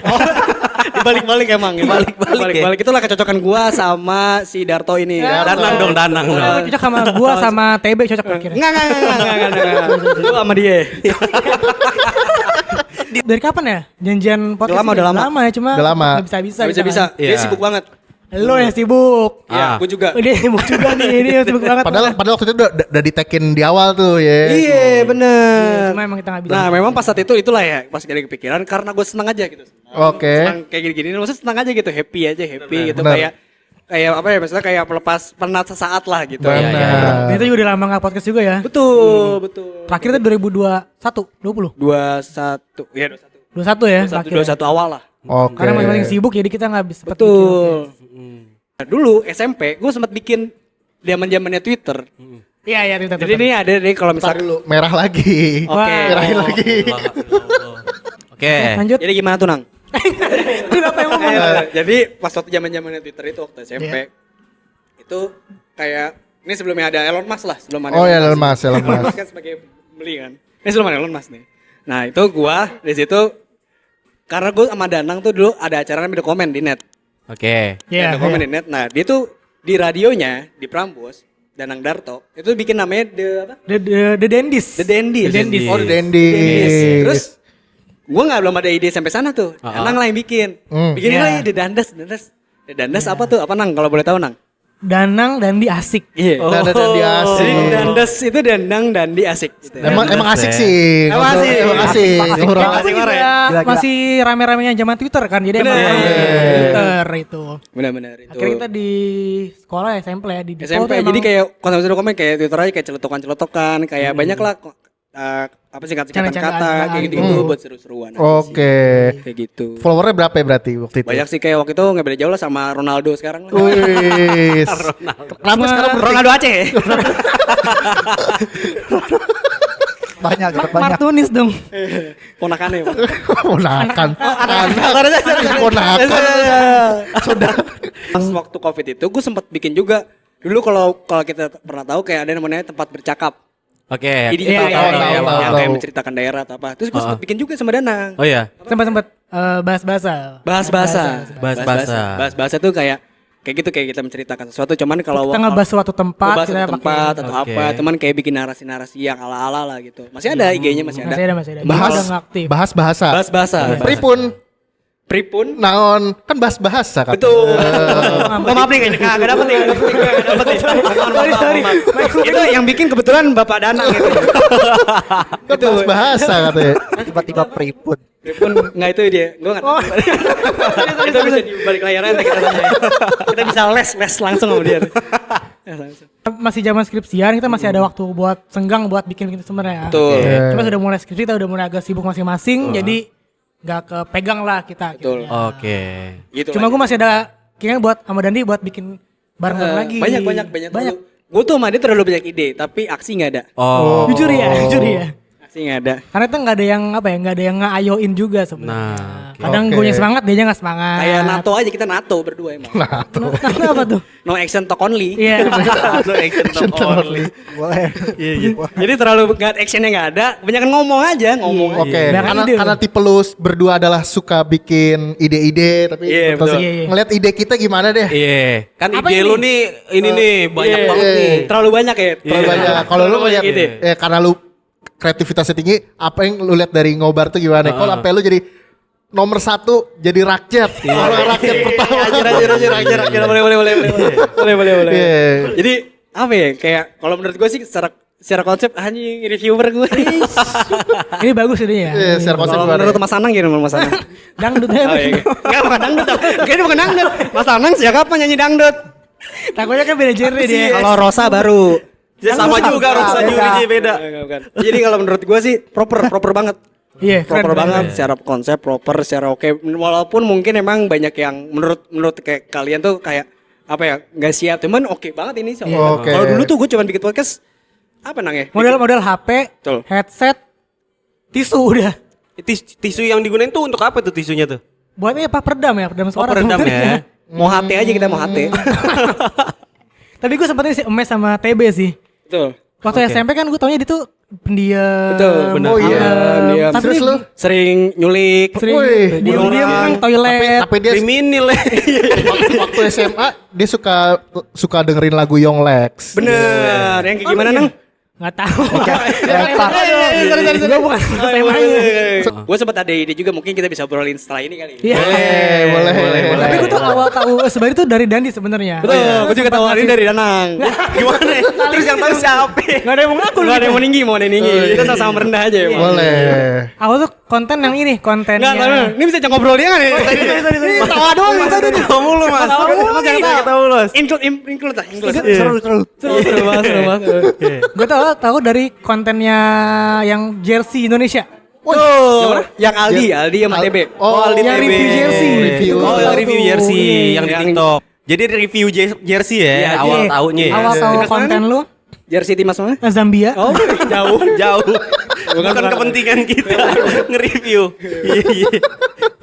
Dibalik-balik emang. Dibalik-balik itulah kecocokan gua sama si Darto ini. Danang dong. Cocok sama gua sama TB cocok kira-kira. Enggak. Lu sama dia. Dari kapan ya? Janjian podcast? Udah lama. Lama ya, cuma Udah lama. nggak bisa. Gak bisa. Dia Iya. sibuk banget. Lo yang sibuk. Iya, gua juga. Dia sibuk juga nih, ini sibuk banget. Padahal waktu itu udah ditekin di awal tuh ya. Iya, bener. Cuma emang kita nggak bisa. Nah, memang pas saat itulah ya, pas jadi kepikiran karena gue senang aja gitu. Oke. Senang kayak gini-gini, maksudnya senang aja gitu, happy gitu Bener. kayak apa ya, misalnya kayak melepas penat sesaat lah gitu. Benar. Dan itu juga udah lama nggak podcast juga ya. Betul. Terakhir itu 2021, 20. 21. Iya, 21 ya. 21 awal lah. Oke. Karena masing-masing sibuk jadi kita nggak bisa. Betul. Nah, dulu SMP gue sempat bikin zaman-zamannya Twitter. Iya, Jadi ini ada nih kalau Ntar misalnya dulu merah lagi. Oke. Merahin lagi. Oke. Lanjut. Jadi gimana tuh, Nang? Kenapa yang ngomong? Jadi pas waktu zaman-zamannya Twitter itu waktu SMP itu kayak ini sebelumnya ada Elon Musk lah, sebelum ada Oh ya Elon Musk. Elon Musk kan sebagai beli kan. Ini sebelum ada Elon Musk nih. Nah, itu gua di situ karena gua sama Danang tuh dulu ada acara namanya The Comment di net. Oke. Iya. The Comment di net. Nah, dia tuh di radionya di Prambors Danang Darto itu bikin namanya The Dendis. The Dandies. Oh The Dandies. Terus gua nggak belum ada ide sampai sana tuh. Danang lah yang bikin. Bikin Iya. lagi The Dandas apa tuh? Apa, Nang? Kalau boleh tahu, Nang? Danang dan di asik. Iya. Dan Jadi asik. Dandas itu Danang dan di asik. Gitu. Emang asik sih. Emang asik. Emang asik. Orang Asik Juga orang ya? Gila-gila. masih rame-ramenya zaman Twitter kan. Jadi emang Bener. Twitter itu. Benar-benar itu. Akhirnya kita di sekolah SMP ya di Depo SMP tuh emang jadi kayak konsep dokumen kayak Twitter aja kayak celotokan kayak banyak lah apa sih kata Canda-candaan. kayak gitu buat seru-seruan. aja Oke. sih. Kayak gitu. Followernya berapa ya berarti waktu itu? Banyak sih kayak waktu itu nggak beda jauh lah sama Ronaldo sekarang lah. Wih. Kenapa sekarang Ronaldo Aceh. Banyak, tetap banyak. Martunis dong. Ponakannya. Pak. ponakan? Ponakan. Sudah. Pas waktu Covid itu gue sempat bikin juga. Dulu kalau kita pernah tahu kayak ada namanya tempat bercakap. Oke. Jadi Iya, tahu iya, yang tahu. kayak menceritakan daerah atau apa. Terus gue sempat bikin juga sama Danang. Oh iya. Sempat bahas-bahasa. Bahas-bahasa tuh kayak gitu kayak kita menceritakan sesuatu cuman kalau Kita ngebahas suatu tempat, ngebahas kita suatu tempat pakai. atau Oke. apa, teman kayak bikin narasi-narasi yang ala-ala lah gitu. Masih ada IG-nya masih ada. Masih ada. Bahas Udah nggak aktif. bahas bahasa. Bahas-bahasa. Pripun naon kan bahas bahasa kan. Betul. Maaf nih kagak dapet nih. Sorry. Itu yang bikin kebetulan Bapak Danang gitu. Kan bahas bahasa katanya. Iya. Tiba-tiba pripun. Pun enggak itu dia. Gua enggak. Itu bisa di balik layarnya nanti kita tanya. Kita bisa les langsung sama dia. Masih zaman skripsian, kita masih ada waktu buat senggang buat bikin gitu sebenarnya. Betul. Cuma sudah mulai skripsi, kita udah mulai agak sibuk masing-masing, jadi nggak kepegang lah kita. Betul. Gitu. Oke. Gitu. Cuma gue masih ada kayaknya buat sama Dandi buat bikin bareng lagi. Banyak. Gue tuh sama dia terlalu banyak ide, tapi aksi nggak ada. Oh. Jujur ya. Aksi nggak ada. Karena itu nggak ada yang nggak ada yang ngayoin juga sebenarnya. Nah, oke. Kadang gue nya semangat, dia nggak semangat. Kayak NATO aja kita NATO berdua emang. Nah, apa tuh? No action talk only. Iya. Boleh. Jadi terlalu nggak actionnya nggak ada, kebanyakan ngomong aja ngomong. Oke, Iya. karena tipe lu berdua adalah suka bikin ide-ide tapi Iya, terus betul. Iya. ngeliat ide kita gimana deh. Iya. Kan Apa ide ini? lu nih ini nih banyak Iya. banget nih. Terlalu banyak ya. Terlalu banyak. Kalau lu ngeliat ide. karena lu kreativitasnya tinggi, apa yang lu lihat dari Ngobar tuh gimana? Kalau sampai lu jadi nomor 1 jadi rakyat. Orang rakyat pertama. Anjir, boleh. Iya. Jadi apa ya? Kayak kalau menurut gue sih secara konsep anjing reviewer gue. Ini bagus idenya ya. Iya, secara konsep Kalau gimana? menurut Mas Anang gimana Mas Anang? Dangdut ya. Oh iya. Enggak bukan dangdut. Kayaknya bukan dangdut. Mas Anang sejak kapan nyanyi dangdut? Takutnya kan beda genre dia. Kalau Rosa baru. Ya, sama juga Rosa juga beda. Bukan. Jadi kalau menurut gue sih proper banget. Iya, Proper keren. banget secara konsep, proper secara oke. Walaupun mungkin emang banyak yang menurut kayak kalian tuh kayak apa ya nggak siap, cuman oke banget ini. Oke. Kalau dulu tuh gue cuma bikin podcast apa nang ya? Model HP, Betul. headset, tisu udah. Tisu yang digunain tuh untuk apa tuh tisunya tuh? Buatnya apa peredam suara. peredam ya. Mau HT aja kita mau HT. Tapi gue sempatnya sih emes sama TB sih. Betul. Waktu Oke. SMP kan gue taunya dia tuh pendiam. Betul, benar. Oh, iya. Diam. Tapi Terus lu? Sering nyulik. sering Wih, diam-diam toilet. Tapi dia Kriminal. waktu SMA dia suka dengerin lagu Young Lex. Bener. Yang kayak gimana, Nang? Nggak tahu. Lempar. Gue bukan SMA-nya. Gue sempat ada ide juga, mungkin kita bisa obrolin setelah ini kali. Iya. Boleh. Tapi gue tuh awal tahu Esbadi tuh dari Dandi sebenarnya. Betul, gue juga tawarin dari Danang. Gimana? Terus yang tahu siapa? Gak ada yang mau ngaku. Gak ada yang mau ninggi, Kita sama-sama merendah aja ya. Boleh. Awal tuh konten yang ini, kontennya. Enggak, ini bisa jangan ngobrol dia kan ya? Tawa doang kita tuh. Tahu mulu Mas. Mas jangan tahu. Include. Seru. Seru banget. Gue tahu dari kontennya yang jersey Indonesia. Yang Aldi sama TB. Oh, Aldi yang TB. review jersey. Oh, yang review jersey yang di Yang- TikTok. Jadi review jersey ya, Iya, awal Iya. tahunnya ya. Awal tahu Timnas konten mana? lu Jersey timnas mana? Zambia. Oh, jauh. Jauh. Bukan kepentingan kita nge-review.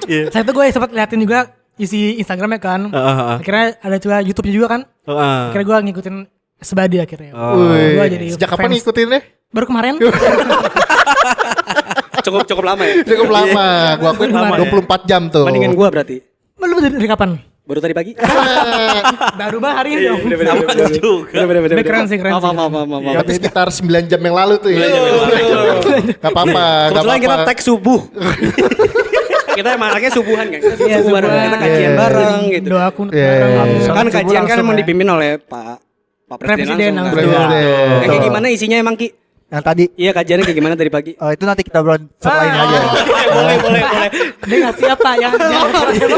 Iya. Saya tuh gue sempat liatin juga isi Instagramnya kan. Akhirnya ada juga YouTube-nya juga kan. Akhirnya gue ngikutin Esbadi akhirnya. Wih, Gua jadi sejak kapan fans. ngikutinnya? Baru kemarin. Cukup lama ya. Cukup lama. Gua akuin Lama. 24 jam tuh. Bandingin gua berarti. Belum dari kapan? Baru tadi pagi. Baru bah hari ini dong. Sama juga. Bener. Keren sih, keren sih. Maaf. Berarti sekitar 9 jam yang lalu tuh ya. Gak apa-apa. Kebetulan kita tag subuh. Kita emang anaknya subuhan kan. Kita Iya, subuh bareng. subuhan. Kita kajian bareng gitu. Doa aku Iya. bareng. Kan kajian kan langsung emang ya. dipimpin oleh Pak Presiden Presiden langsung. langsung. Presiden. Kayak gimana isinya emang Ki? Yang tadi Iya kajiannya kayak gimana tadi pagi? itu nanti kita obrol setelah ini aja. boleh. Dia ngasih apa yang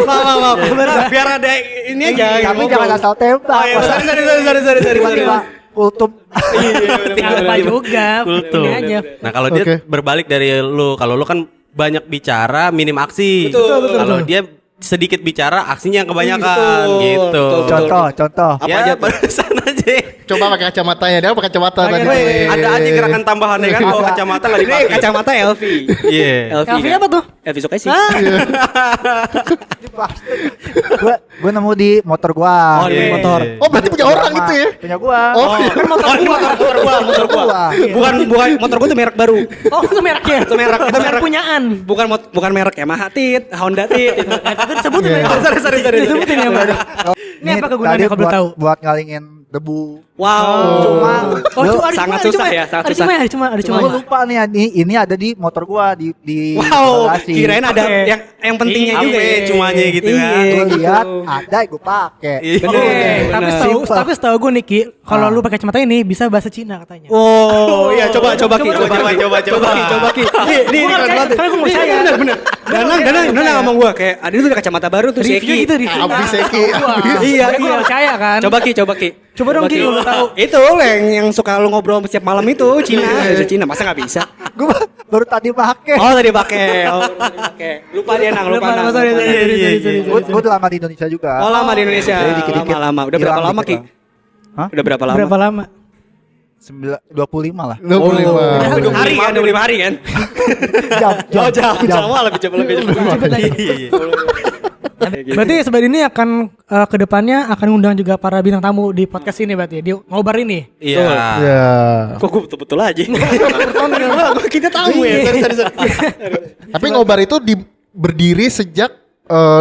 Maaf. Biar ada ini aja. Kami jangan asal tembak. Sorry. Tiba-tiba kultum. apa juga. Kultum. Ini aja. Nah, kalau Oke. dia berbalik dari lu, kalau lu kan banyak bicara, minim aksi. Betul. Kalau dia sedikit bicara, aksinya yang kebanyakan gitu. Contoh. Apa Ya, aja tuh? barusan aja. Coba pakai kacamatanya. Dia pakai kacamata tadi. Ada aja gerakan tambahannya kan kalau Ada. kacamata nggak Ini dipakai. kacamata Elvi. Iya. Elvi apa tuh? Elvi Sukesi. Gue nemu di motor gua. Oh, di motor. Oh, berarti punya orang itu ya? Punya gua. Oh, Motor gua. Bukan motor gua tuh merek baru. Oh, itu mereknya. Itu merek punyaan. Bukan merek Yamaha Tit, Honda Tit. Itu disebutin ya. Oh, sorry. Disebutin ya, Mbak. Ini apa kegunaannya tadi kalau boleh tahu? Buat ngalingin debu. Wow. Oh, Lu- sangat susah ya, sangat susah. Ada cuma. Gue lupa nih ini ada di motor gua di Wow, bagasi. kirain ada Oke. yang pentingnya Iya, juga ya. cumanya gitu kan. Iya, Gue gitu. lihat ada gue pakai. Iya. Tapi Simple. setahu gue Niki, kalau lu pakai kacamata ini bisa bahasa Cina katanya. Oh, iya coba Ki, coba. Ki. Nih, Gua nggak percaya, karena gua nggak percaya. bener. Danang ngomong gua kayak ada itu udah kacamata baru tuh Review Seki. gitu review. Abis Seki, abis. Iya, Gue nggak percaya kan. Coba Ki. Coba dong, Ki, lu tahu. Itu yang suka lu ngobrol setiap malam itu Cina, bahasa Cina. Masa nggak bisa? Gue baru tadi pakai. Oh, tadi pakai. Lupa dia Nang, lupa Nang. Sorry. Gue udah lama di Indonesia juga. Oh, lama di Indonesia. Jadi dikit-dikit Lama. Udah berapa hilang lama dikit Ki? Hah? Udah berapa lama? Berapa lama? 25 lah. 25. Hari kan, 25 hari kan? Jam lebih cepat. Berarti sebenarnya ini akan kedepannya akan undang juga para bintang tamu di podcast ini berarti di ngobar ini. Iya. Ya. Kok gue betul-betul aja? Kita tahu ya. Sorry. Tapi Ngobar itu berdiri sejak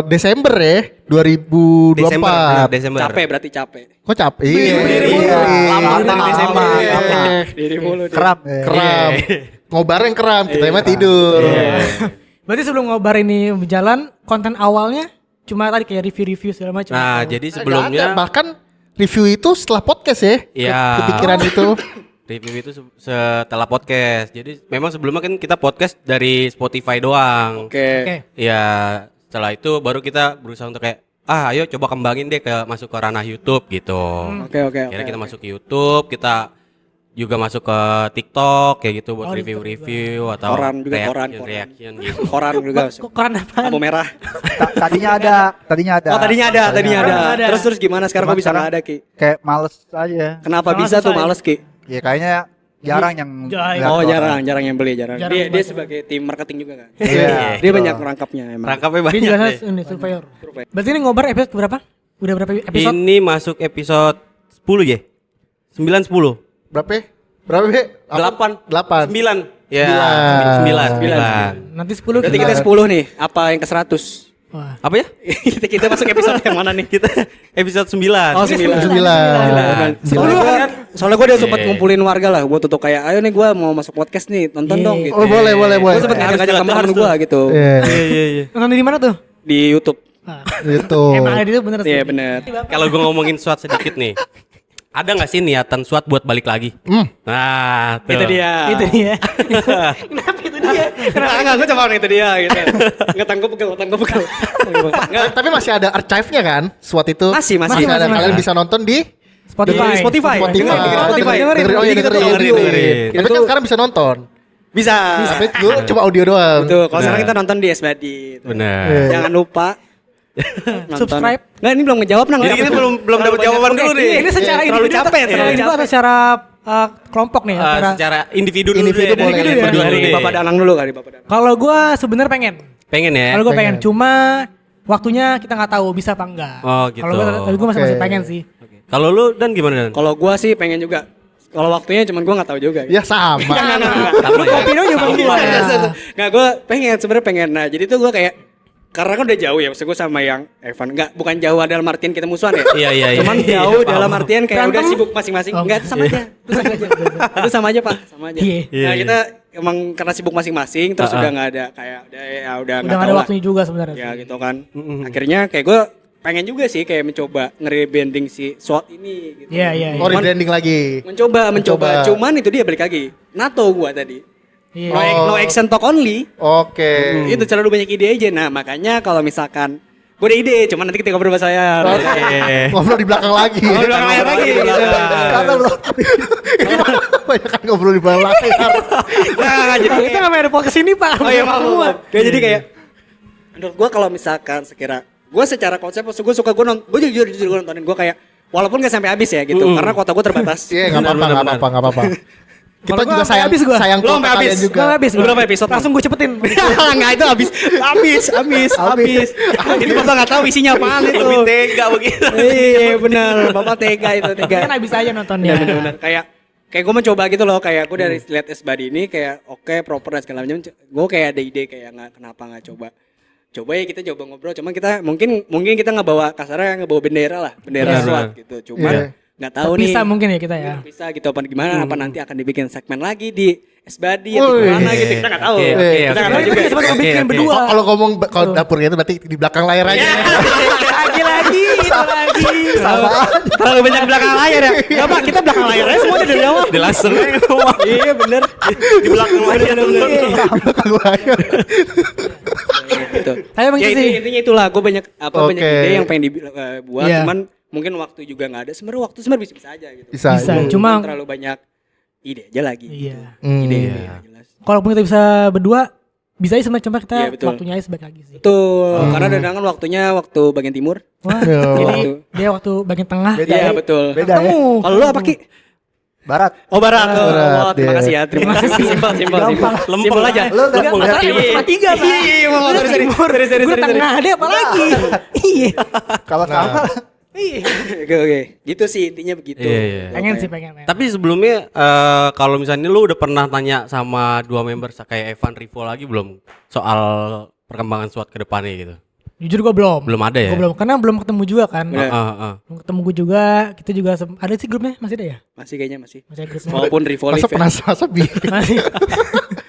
Desember ya, 2024. Desember. Capek berarti capek. Kok capek? Iya. Lama dari Desember. Lama. Diri mulu. Keram. Keram. Ngobar yang keram, kita mah tidur. Berarti sebelum ngobar ini berjalan, konten awalnya cuma tadi kayak review-review segala macam. Nah, jadi Nggak ada, sebelumnya bahkan review itu setelah podcast ya. Iya. Kepikiran itu. review itu setelah podcast. Jadi memang sebelumnya kan kita podcast dari Spotify doang. Oke. Ya, setelah itu baru kita berusaha untuk kayak ayo coba kembangin deh masuk ke ranah YouTube gitu. Oke. Akhirnya kita masuk ke YouTube, kita juga masuk ke TikTok kayak gitu buat review-review atau Koran juga, reaction gitu. Koran juga. Kok koran apa? Lampu merah. Tadinya ada. Oh, tadinya ada. Ada. Terus gimana sekarang kok bisa nggak ada Ki? Kayak males aja. Kenapa Malah bisa tuh susah ya. males Ki? Ya kayaknya jarang yang lihat Oh, orang. jarang yang beli, jarang. Jarang Dia banget. sebagai tim marketing juga kan. Iya. Dia banyak merangkapnya emang. Rangkapnya Dia banyak juga deh. ini surveyor. Berarti ini ngobar episode berapa? Udah berapa episode? Ini masuk episode 10 ya? 9-10. Berapa ya? Berapa, Be? Apa? 8. 9. Ya, 9. Nanti 10 Berarti kita 10 nih. Apa yang ke 100? Wah. Apa ya? kita masuk episode yang mana nih? Kita episode 9. Oh, 9. 9. Soalnya gue udah sempat ngumpulin warga lah buat tutup kayak ayo nih gue mau masuk podcast nih nonton dong gitu. Oh, boleh. Gue sempet ngajak teman-teman gue gitu Iya. Nonton di mana tuh? di YouTube. Itu. Emang ada itu bener sih. Iya bener. Kalau gue ngomongin SWAT sedikit nih. Ada nggak sih niatan SWAT buat balik lagi? Nah, tuh. Itu dia. Itu dia. Kenapa itu dia? Enggak, gue coba itu dia gitu. Enggak tanggup pegel. Tapi masih ada archive-nya kan? SWAT itu. Masih. ada. Kalian bisa nonton di Spotify. Di Spotify. Spotify. Dengerin, Spotify. Dengerin. Oh iya, dengerin. Tapi kan sekarang bisa nonton. Bisa. Tapi dulu cuma audio doang. Betul. Kalau sekarang kita nonton di SBD. Benar. Jangan lupa nonton. Subscribe. Nggak, ini belum ngejawab nang. Jadi kita belum dapat jawaban dulu nih. Ini secara Terlalu individu capek, atau- terlalu individu atau secara kelompok nih? Secara individu dulu Individu deh. boleh, Dari individu berdua ya. dulu Dari deh. Bapak Danang dulu kali Bapak Danang. Kalau gue sebenarnya pengen. Ya. Kalau gue pengen, Pengen. cuma waktunya kita nggak tahu bisa apa enggak. Oh, gitu. Kalau gue masih Oke. pengen sih. Kalau lu Dan gimana Dan? Kalau gua sih pengen juga. Kalau waktunya cuman gua nggak tahu juga. Ya sama. Lu kopi dong juga gua. Nggak, gue sebenarnya pengen. Nah, jadi tuh gue kayak karena kan udah jauh ya, maksud gue sama yang Evan. Bukan jauh dalam artian kita musuhan ya. Iya. Cuman Iya, jauh paham. dalam artian kayak udah Berantem? sibuk masing-masing. Oh. Enggak, itu sama aja. Itu sama aja, Pak. Sama aja. Iya. Nah, Iya, kita emang karena sibuk masing-masing terus Ah, udah ah. nggak ada kayak udah Udah nggak nggak tahu ada lah. waktunya juga sebenarnya. Ya gitu kan. Akhirnya kayak gue pengen juga sih kayak mencoba nge-rebranding si SWAT ini gitu. Iya. Oh, rebranding lagi. Mencoba. Cuman itu dia balik lagi. NATO gua tadi. Iya. No action talk only. Oke. Itu terlalu banyak ide aja. Nah, makanya kalau misalkan gue ada ide, cuman nanti kita ngobrol sama saya. Ngobrol di belakang lagi. Ngobrol di belakang layar lagi, gitu. Karena belum. Ini banyak kan ngobrol di belakang layar. Nah, jadi Kita nggak main podcast ini pak. oh iya maaf. Ya, jadi kayak menurut gua kalau misalkan sekira gue secara konsep gue suka gue jujur gue nontonin gue kayak walaupun gak sampai habis ya gitu karena kuota gue terbatas. Iya, enggak apa-apa. Kita Kalau juga gua sampai sayang habis gua. sayang Lu sampai kalian habis? juga. Nggak habis. Lu berapa episode? Langsung gue cepetin. Enggak itu habis. Jadi bapak nggak tahu isinya apaan itu. Lebih tega begitu. Iya benar, bapak tega itu tega. Kan habis aja nontonnya. Benar. Kayak gue mencoba gitu loh, kayak gue dari lihat SBD ini kayak oke proper dan segala macam. Gue kayak ada ide kayak kenapa nggak coba ya kita coba ngobrol. Cuman kita mungkin kita ngebawa kasarnya ngebawa bendera lah, bendera Iya, SWAT benar. gitu. Cuman nggak tahu nih. Bisa mungkin ya kita ya. Bisa gitu apa gimana? Apa nanti akan dibikin segmen lagi di SBD atau gimana gitu kita nggak tahu. Oke, Kita nggak tahu Kita juga. cuma bikin Oke. berdua. Kalau ngomong kalau dapur gitu berarti di belakang layar aja. Lagi. Terlalu banyak belakang layar ya. Enggak Pak, kita belakang layarnya semua dari awal. Di laser ngomong. Iya bener. Di belakang layar nonton. Belakang layar. Gitu. Tapi emang Ya itu sih. intinya itulah gue banyak banyak Oke. ide yang pengen dibuat Iya. cuman mungkin waktu juga nggak ada. Sebenarnya waktu bisa aja gitu. Bisa. Bisa. iya. Cuma terlalu banyak ide aja lagi. iya. Ide Iya. nggak jelas. Kalaupun kita bisa berdua, bisa aja cuma kita Iya, betul. waktunya aja sebaik lagi sih. Betul. Karena kadang-kadang waktunya waktu bagian timur. Wah, Iya. jadi Waktu. dia waktu bagian tengah. Beda Iya ya? betul. Beda ya. Ketemu. Kalau lu apa Ki? Barat. Oh barat. Barat, Terima iya. kasih ya. Terima kasih. Simpel. Simpel aja. Lu Enggak, masalah Iya. cuma tiga pak. Iya, sorry. Gue tengah deh apalagi. Iya. Kalau sama Oke. Gitu sih intinya begitu. Iya. Pengen sih pengen. Tapi sebelumnya kalau misalnya lu udah pernah tanya sama dua member kayak Evan Rivo lagi belum soal perkembangan SWAT ke depannya gitu? Jujur gue belum. Belum ada ya? Gue belum karena belum ketemu juga kan. Bener. Belum ketemu gue juga. Kita juga ada sih grupnya masih ada ya? Masih kayaknya masih. Masih ada grupnya. Walaupun Rivo Masa Live. pernah sepi. Masih.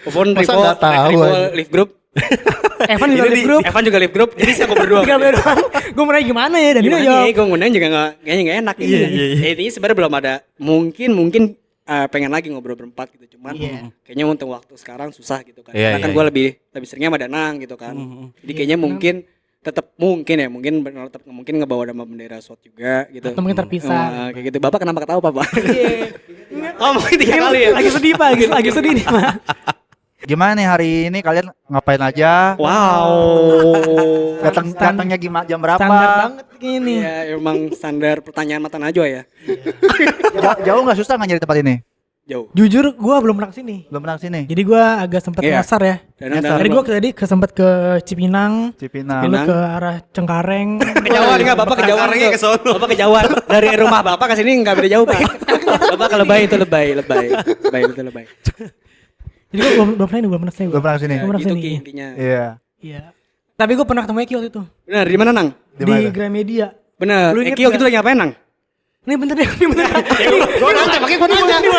Walaupun Masa Rivo nggak tahu Rivo aja? Live group. Evan juga live grup. Evan juga live group. Jadi saya berdua. Tinggal doang. Gue mau nanya gimana ya dan ini Gimana jawab. nih? Gue ngundang juga kayaknya nggak enak. Iya, iya. Ya, intinya sebenarnya belum ada. Mungkin pengen lagi ngobrol berempat gitu. Cuman Iya. kayaknya untuk waktu sekarang susah gitu kan. Iya, Karena kan iya, gue iya. lebih seringnya sama Danang gitu kan. Jadi kayaknya mungkin tetap mungkin tetap mungkin ngebawa nama bendera SWAT juga gitu. Atau mungkin terpisah. Kayak gitu. Bapak kenapa ketawa Pak? Oh mungkin 3 kali ya. Lagi sedih pak. Lagi sedih nih pak. gimana nih hari ini kalian ngapain aja? Wow. Datangnya gimana jam berapa? Standar banget gini. Ya emang standar pertanyaan mata najwa ya. Jauh nggak susah nggak nyari tempat ini? Jauh. Jujur gue belum pernah kesini. Belum pernah sini. Jadi gue agak sempat Iya. nyasar ya. Danang. Tadi gue sempat ke Cipinang, Cipinang. lalu ke arah Cengkareng. Kejauhan enggak Bapak kejauhan Karangnya tuh. ke sono. Bapak kejauhan. Dari rumah Bapak ke sini enggak beda jauh, Pak. Bapak ke lebay itu lebay. Lebay itu lebay. Jadi gue belum pernah kesini. Belum pernah sini. Belum pernah Itu kesini. Ki, intinya. Iya. Iya. Tapi gue pernah ketemu Eki waktu itu Benar, di mana Nang? Di mana di tuh? Gramedia. Benar. Lu inget Eki waktu nggak? itu lagi ngapain Nang? Ini bener deh, ini bener. Gue nanya, makanya gue nanya.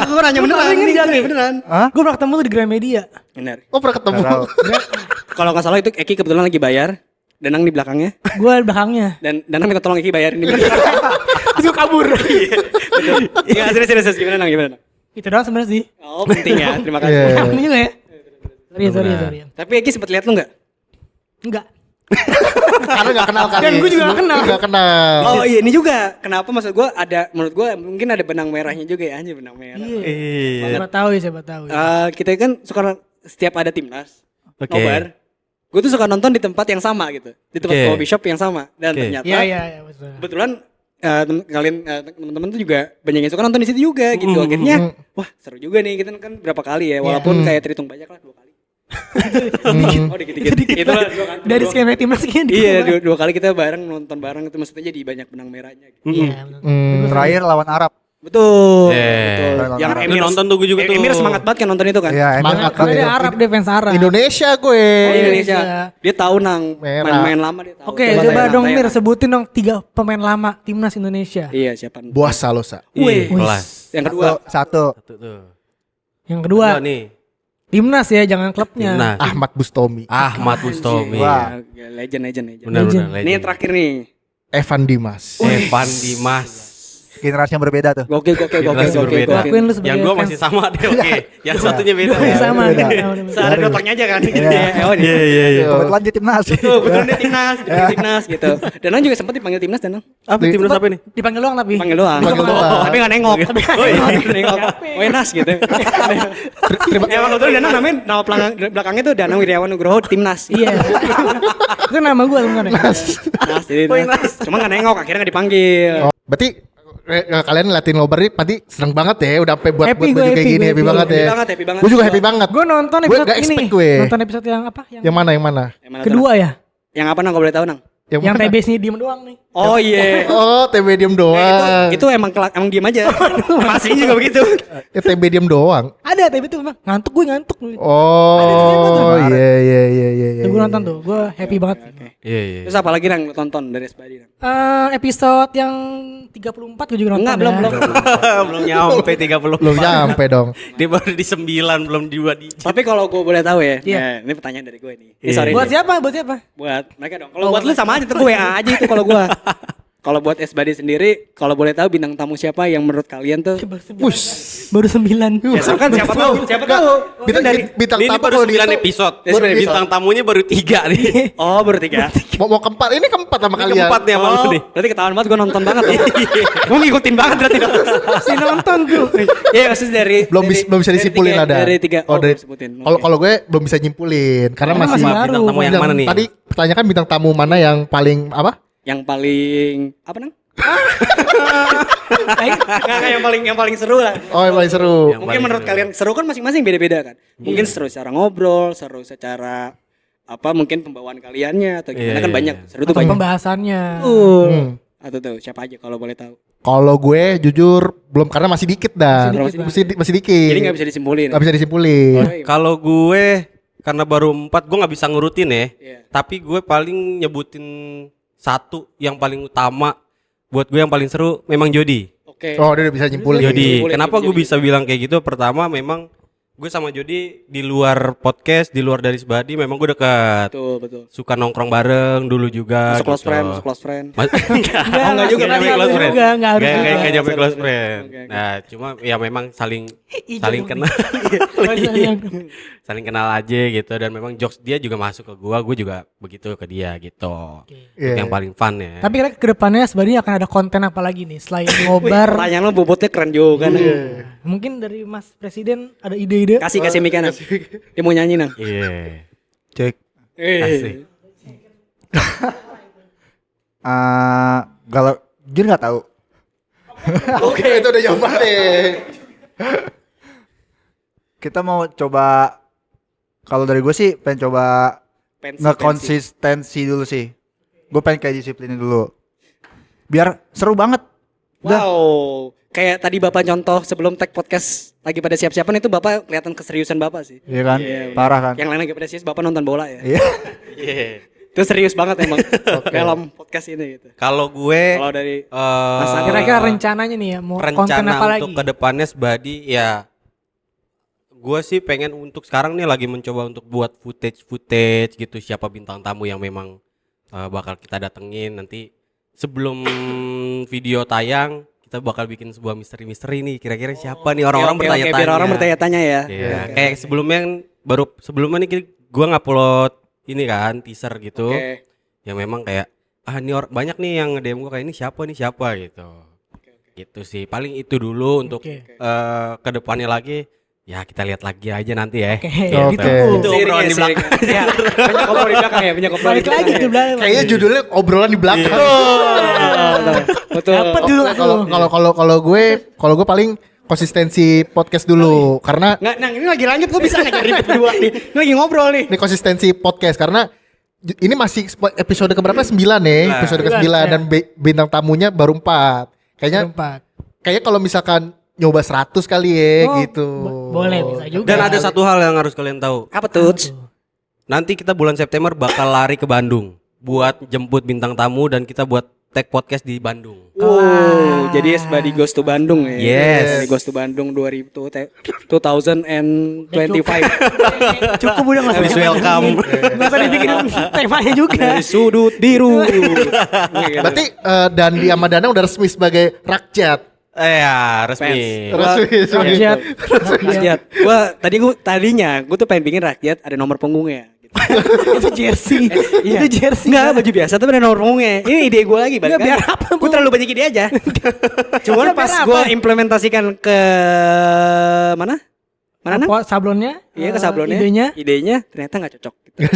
Gue nanya beneran. Ini beneran. Hah? Gue pernah ketemu lu di Gramedia. Benar. Oh pernah ketemu. Nggak tahu. Kalau nggak salah itu Eki kebetulan lagi bayar. Danang di belakangnya. Gue di belakangnya. Dan Danang minta tolong Eki bayarin ini. Terus gue kabur. Iya, serius gimana Nang? Gimana Nang? Itu doang sebenarnya sih. Oh, penting ya. Terima kasih. Iya. Ini juga ya. Sorry. Tapi Eki sempat lihat lu nggak? Enggak. Karena nggak kenal kali. Dan gue juga nggak kenal. Nggak kenal. Oh iya ini juga. Kenapa maksud gue ada menurut gue mungkin ada benang merahnya juga ya anjir benang merah. Iya. Siapa tahu ya, siapa tahu. Kita kan suka setiap ada timnas Oke. nobar. Gue tuh suka nonton di tempat yang sama gitu. Di tempat Oke. coffee shop yang sama dan Oke. ternyata Iya, betul. kebetulan teman-teman tuh juga banyak yang suka nonton di situ juga gitu. Akhirnya wah seru juga nih kita kan berapa kali ya walaupun kayak terhitung banyak lah 2 kali. Oh dikit-dikit. Itu lah 2 kali. Dari skema timnas ini. Iya dua kali kita bareng nonton bareng itu maksudnya jadi banyak benang merahnya gitu. Iya, betul. Terakhir lawan Arab. Betul. Yeah. Betul. Yang Lu nonton tuh gue juga tuh. Emir semangat banget kan nonton itu kan? Iya, Semangat Karena gue. dia Arab, dia fans Arab. Indonesia gue. Oh, Indonesia. Iya. Dia tahu Nang Merah. main-main lama dia tahu. Oke, coba tanya, dong tanya, Mir, Nang. sebutin dong 3 pemain lama timnas Indonesia. Iya, siapa? Buas Salosa. Wih. Kelas. Yang kedua. Satu. Satu tuh. Yang kedua, Kedua nih. timnas ya, jangan klubnya. Timnas. Ahmad Bustomi. Ahmad Bustomi. Wah. Ya, legend. Benar-benar Ini yang terakhir nih. Evan Dimas. Evan Dimas. Generasi yang berbeda tuh. Gokil. Generasi berbeda. Akuin lu sebagai Yang gue fans. masih sama deh, oke. Yang satunya beda. Iya, sama. beda. Seada dotoknya aja kan. Oh, Iya. Kebetulan dia timnas. Tuh, betul dia timnas gitu. Danang juga sempat dipanggil timnas Danang. Apa timnas apa nih? Dipanggil doang tapi. Panggil doang. Panggil doang. Tapi enggak nengok. Oh iya, nengok. Wenas gitu. Emang kebetulan Danang namanya nama belakangnya tuh Danang Wiryawan Nugroho timnas. Iya. Itu nama gue sebenarnya. Nas, jadi Nas. Cuma nggak nengok, akhirnya nggak dipanggil. Oh, berarti kalian ngeliatin nobar ini pasti seneng banget ya udah sampai buat Happy baju gue, kayak happy, gini gue happy happy. banget ya. Happy banget. Gue juga happy banget. Gue nonton Gue episode gak ini. expect gue. Nonton episode yang apa? Yang mana? Yang mana Kedua tuh, ya? Nang? Yang apa Nang? Nggak boleh tahu Nang? Yang mana? TB sini diem doang nih. Oh iya. Oh, TB diem doang. Itu emang emang diem aja. Masih juga begitu. Ya, TB diem doang. Ada TB tuh memang ngantuk, gue ngantuk. Oh, iya. Gue nonton tuh, gue happy banget. Iya. Terus apa lagi Nang lu tonton dari Esbadi Nang? Episode yang 34 gue juga nonton. Enggak, ya. belum. Belum nyampe 30. Belum nyampe dong. Dia baru di 9, belum di 2 digit. Tapi kalau gue boleh tahu ya, Iya. ya, ini pertanyaan dari gue nih. Iya. Sorry Buat nih. siapa? Buat siapa? Buat mereka dong. Kalau buat lu sama aja, terus gue WA aja itu kalau gue. Kalau buat Esbadi sendiri, kalau boleh tahu bintang tamu siapa yang menurut kalian tuh? Baru 9. Ya, kan siapa tahu? Siapa tahu? Bintang Ini tamu baru kalau 9 gitu- episode. Baru Bintang tamunya baru 3 nih. Oh, baru 3. Mau keempat, ini keempat sama Ini kalian. keempat nih sama lu nih. Berarti ketahuan banget gue nonton banget loh. Gue ngikutin banget berarti. Si nonton tuh. Iya maksudnya dari belum bisa disimpulin dari ada. Dari 3. Oh, dari sebutin. kalau gue belum bisa nyimpulin karena Karena masih masih baru. Bintang tamu yang mana nih? Tadi pertanyakan bintang tamu mana yang paling apa? Yang paling apa Nang? Nggak, yang paling seru lah. Oh, yang paling seru. Yang Mungkin paling menurut seru. kalian seru kan masing-masing beda-beda kan. Mungkin seru secara ngobrol, seru secara apa mungkin pembawaan kaliannya atau gimana Iya, kan iya, banyak. iya. Seru tuh Atau banyak. pembahasannya. Atau tuh siapa aja kalau boleh tahu. Kalau gue jujur belum karena masih dikit dah. Masih dikit. Jadi nggak bisa disimpulin. Nggak bisa disimpulin. Oh, iya. Kalau gue karena baru 4 gue nggak bisa ngurutin ya. Iya. Tapi gue paling nyebutin satu yang paling utama buat gue yang paling seru memang Jody. Oke. Oh, dia udah bisa nyimpulin. Jody. Boleh, Kenapa gue Jody. bisa bilang kayak gitu? Pertama memang gue sama Jody di luar podcast, di luar dari Esbadi memang gue dekat. Betul. Suka nongkrong bareng dulu juga. Masuk close gitu. friend, masuk close friend. Enggak, enggak juga, nyampe enggak close juga, friend. enggak harus juga. Enggak nyampe close friend. Oke. Nah, cuma ya memang saling Ijo kenal. Iya. Saling kenal aja gitu dan memang jokes dia juga masuk ke gue juga begitu ke dia gitu. Iya. Yang paling fun ya. Tapi kira kedepannya sebenarnya akan ada konten apa lagi nih selain ngobar? Pertanyaan lo bobotnya keren juga kan. Mungkin dari Mas Presiden ada ide-ide? Kasih mic Nang. Dia mau nyanyi Nang. Iya. Cek. Asik. Kalau jujur nggak tahu. Oke, itu udah jawaban deh. Kita mau coba, kalau dari gue sih pengen coba ngekonsistensi dulu sih. Gue pengen kayak disiplinin dulu. Biar seru banget. Wow, kayak tadi Bapak contoh sebelum tag podcast lagi pada siap-siapan itu Bapak kelihatan keseriusan Bapak sih. Iya kan? Iya, bener. Parah kan? Yang lain lagi pada serius Bapak nonton bola ya. Iya. Itu serius banget emang dalam podcast ini gitu. Kalau gue Kalau dari Kira-kira rencananya nih ya mau konten rencana apa lagi? untuk kedepannya Sebadi ya, gue sih pengen untuk sekarang nih lagi mencoba untuk buat footage gitu, siapa bintang tamu yang memang bakal kita datengin nanti sebelum video tayang. Kita bakal bikin sebuah misteri nih, kira-kira siapa nih orang-orang Oke, bertanya-tanya. biar orang bertanya-tanya ya. Iya, kayak sebelumnya kan, sebelumnya nih gue ngupload ini kan teaser gitu. Oke. Yang memang kayak ini banyak nih yang DM gue kayak ini siapa gitu. Gitu sih. Paling itu dulu untuk kedepannya lagi. Ya kita lihat lagi aja nanti ya. Oke, Gitu. ditunggu. Itu obrolan di belakang. Ya, banyak obrolan di belakang ya, banyak obrolan di Balik lagi belakang ke ya. belakang. Kayaknya judulnya obrolan di belakang. Betul. Dapat dulu Oke, kalau gue paling konsistensi podcast dulu karena Nggak, Nang, ini lagi lanjut, gue bisa ngajar ribet berdua nih. Ini lagi ngobrol nih. ini konsistensi podcast karena ini masih episode keberapa? 9 nih, episode ke-9 ya. dan bintang tamunya baru 4. Kayaknya Empat. kalau misalkan nyoba 100 kali ya Oh, gitu. Boleh bisa juga. Dan ada satu hal yang harus kalian tahu. Apa tuh? Nanti kita bulan September bakal lari ke Bandung buat jemput bintang tamu dan kita buat tag podcast di Bandung. Oh, jadi Sebadi Goes to Bandung ya. Yes. Sebadi Goes to Bandung 2025. Cukup udah nggak Please usah. welcome. Nggak usah dibikin temanya juga. Dari sudut biru. Berarti Dandi sama Danang udah resmi sebagai rakyat. Ya resmi. Rakyat. Rakyat. Tadinya gue tuh pengen bikin rakyat ada nomor punggungnya. Gitu. Itu jersey. Iya. Itu jersey. Enggak, baju biasa tapi ada nomor punggungnya. Ini ide gue lagi. Nggak, biar apa, Bu? Gue terlalu banyak ide aja. Cuman Biar pas apa? gue implementasikan ke mana? Mana Nang? Apa sablonnya? Iya ke sablonnya. Idenya ternyata nggak cocok. Gitu.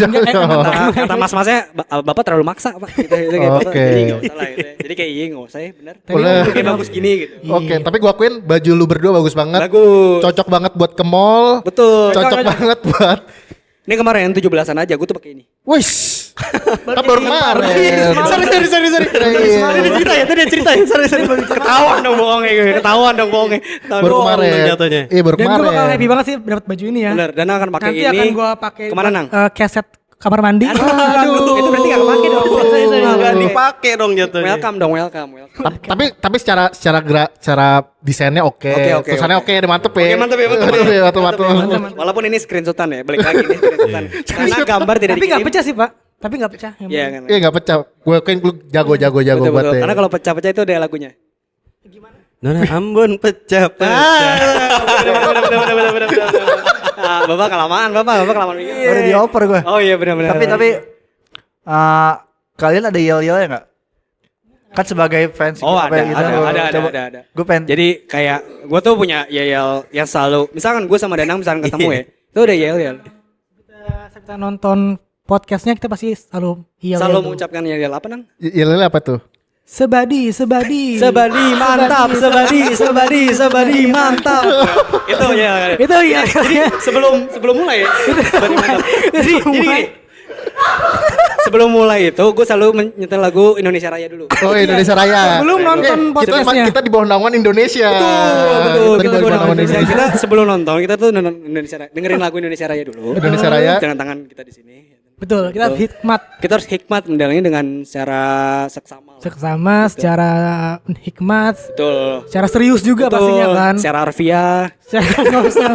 Kata mas-masnya bapak terlalu maksa pak. Gitu, kayak bapak, Oke. jadi nggak usah lah. Gitu. Jadi kayak iya nggak usah ya benar. Boleh. Kayak bagus gini gitu. Oke, tapi gua akuin baju lu berdua bagus banget. Bagus. Cocok banget buat ke mall. Betul. Cocok banget buat Ini kemarin 17-an aja gue tuh pakai ini. wis. Kan baru kemarin. Sorry. Iya. Tadi dia cerita ya. Sorry. Ketahuan dong bohongnya. Baru kemarin. jatuhnya. Iya, baru Dan gue bakal kemarin. happy banget sih dapat baju ini ya. Bener, Dana akan pakai Nanti ini. akan gue pakai. Kemana Nang? Keset kamar mandi. Aduh, itu berarti gak kepake dong. Nggak dipakai dong jatuhnya. Welcome. Tapi secara desainnya oke. Oke. Tulisannya oke, mantep ya. Oke, mantep ya, betul. Mantep. Walaupun ini screenshotan ya, balik lagi ini screenshotan. Karena gambar tidak Tapi nggak dikirim. pecah sih pak. Tapi nggak pecah. Yang Iya penting. kan. Iya enggak pecah. Gue akuin lu jago Betul. buat ya. Karena kalau pecah-pecah itu ada lagunya. Nona Ambon pecah. Bener. Bapak kelamaan mikir. Baru dioper gue. Oh iya benar. Tapi kalian ada yel-yelnya nggak? Kan sebagai fans Oh apa ada, gitu, ada. Gue pengen. Jadi kayak gue tuh punya yel yang selalu, misalkan gue sama Danang misalkan ketemu ya, itu udah yel. Kita nonton podcastnya kita pasti selalu Selalu mengucapkan yel apa Nang? Iya apa tuh? Sebadi. Sebadi mantap. Itu ya. Itu ya. Sebelum mulai ya. Sebadi mantap. Jadi gini. Sebelum mulai itu gue selalu menyetel lagu Indonesia Raya dulu. Oh, Indonesia Raya. Sebelum nonton podcastnya. Kita di bawah naungan Indonesia. Betul. Kita di bawah naungan Indonesia. Kita sebelum nonton kita tuh nonton Indonesia Raya, dengerin lagu Indonesia Raya dulu. Indonesia Raya. Dengan tangan kita di sini. Betul. Kita hikmat. Kita harus hikmat mendalangi dengan secara seksama. Seksama, secara hikmat, Betul. secara serius juga pastinya kan. Secara harfiah. Secara nggak usah.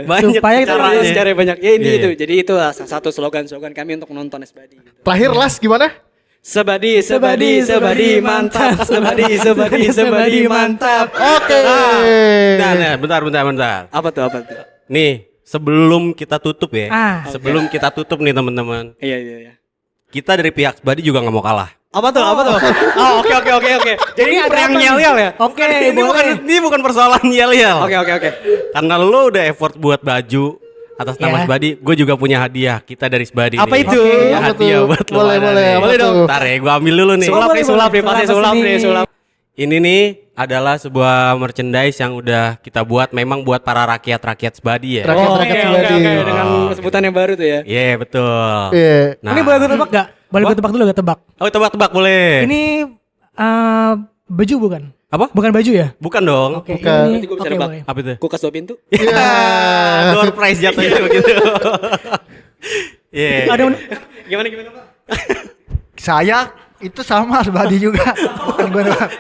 Banyak Supaya kita caranya. Secara banyak. Ya ini Iya. itu. Jadi itu salah satu slogan kami untuk menonton Sebadi. Terakhir last gimana? Sebadi mantap. Sebadi mantap. Oke. Nah, bentar. Apa tuh? Nih, sebelum kita tutup ya. Ah. Kita tutup nih teman-teman. Iya. Kita dari pihak Sebadi juga nggak mau kalah. Apa tuh? Oh, oke. Jadi ini perang yel-yel ya? Oke, Ini bukan persoalan yel-yel. Oke. Karena lo udah effort buat baju atas nama Ya. Sebadi, gue juga punya hadiah kita dari Sebadi. Apa nih. itu? Ya, Apa hadiah tuh? buat lo. Boleh, ada boleh. nih. Apa Boleh tuh? dong. Ntar ya, gue ambil dulu nih. Sulap nih, pasti sulap. sini. ini nih adalah sebuah merchandise yang udah kita buat memang buat para rakyat-rakyat Sebadi ya. Rakyat-rakyat Sebadi. Dengan sebutan yang baru tuh ya. Iya, betul. Iya. Nah, Ini boleh gue tebak gak? Boleh gue tebak dulu gak tebak? oh tebak-tebak boleh. Ini baju bukan? Apa? Bukan baju ya? Bukan dong. Oke, Bukan. ini Nanti gue bisa oke, nebak. boleh. Apa itu? Kulkas 2 pintu. Iya. Door prize jatuhnya begitu. Iya. Ada Gimana Pak? Saya itu sama Sebadi juga. Bukan gue doang.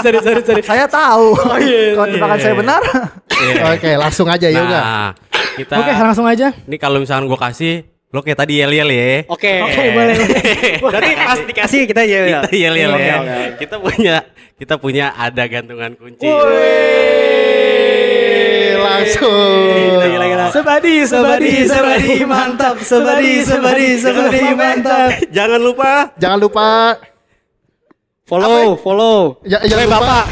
Sorry. Saya tahu. Kalau tebakan saya benar. Oke, langsung aja ya udah. Nah, kita Oke, langsung aja. ini kalau misalkan gue kasih, lo kayak tadi yel-yel ya. Oke. boleh. Berarti pas dikasih kita ya. Kita yel-yel Oke, ya. oke. Kita punya ada gantungan kunci. Langsung. Gila. Sebadi, mantap. Sebadi, mantap. Jangan lupa Jangan lupa Follow. jangan lupa Bapak.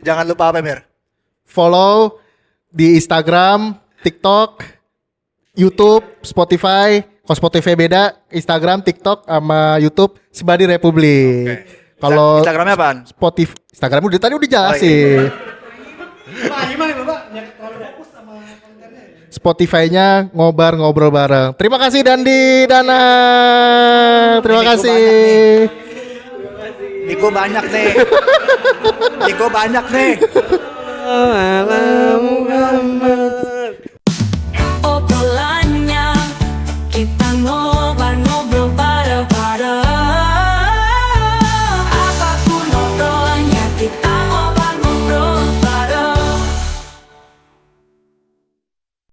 Jangan lupa apa Mir? follow di Instagram, TikTok, YouTube, Spotify. Kalau Spotify beda, Instagram, TikTok sama YouTube Sebadi Republik. Kalau Instagramnya apaan? Spotify, Instagram udah tadi udah jelasin. Spotify-nya ngobrol bareng. Terima kasih Dandi Dana. Terima kasih. Niko banyak nih.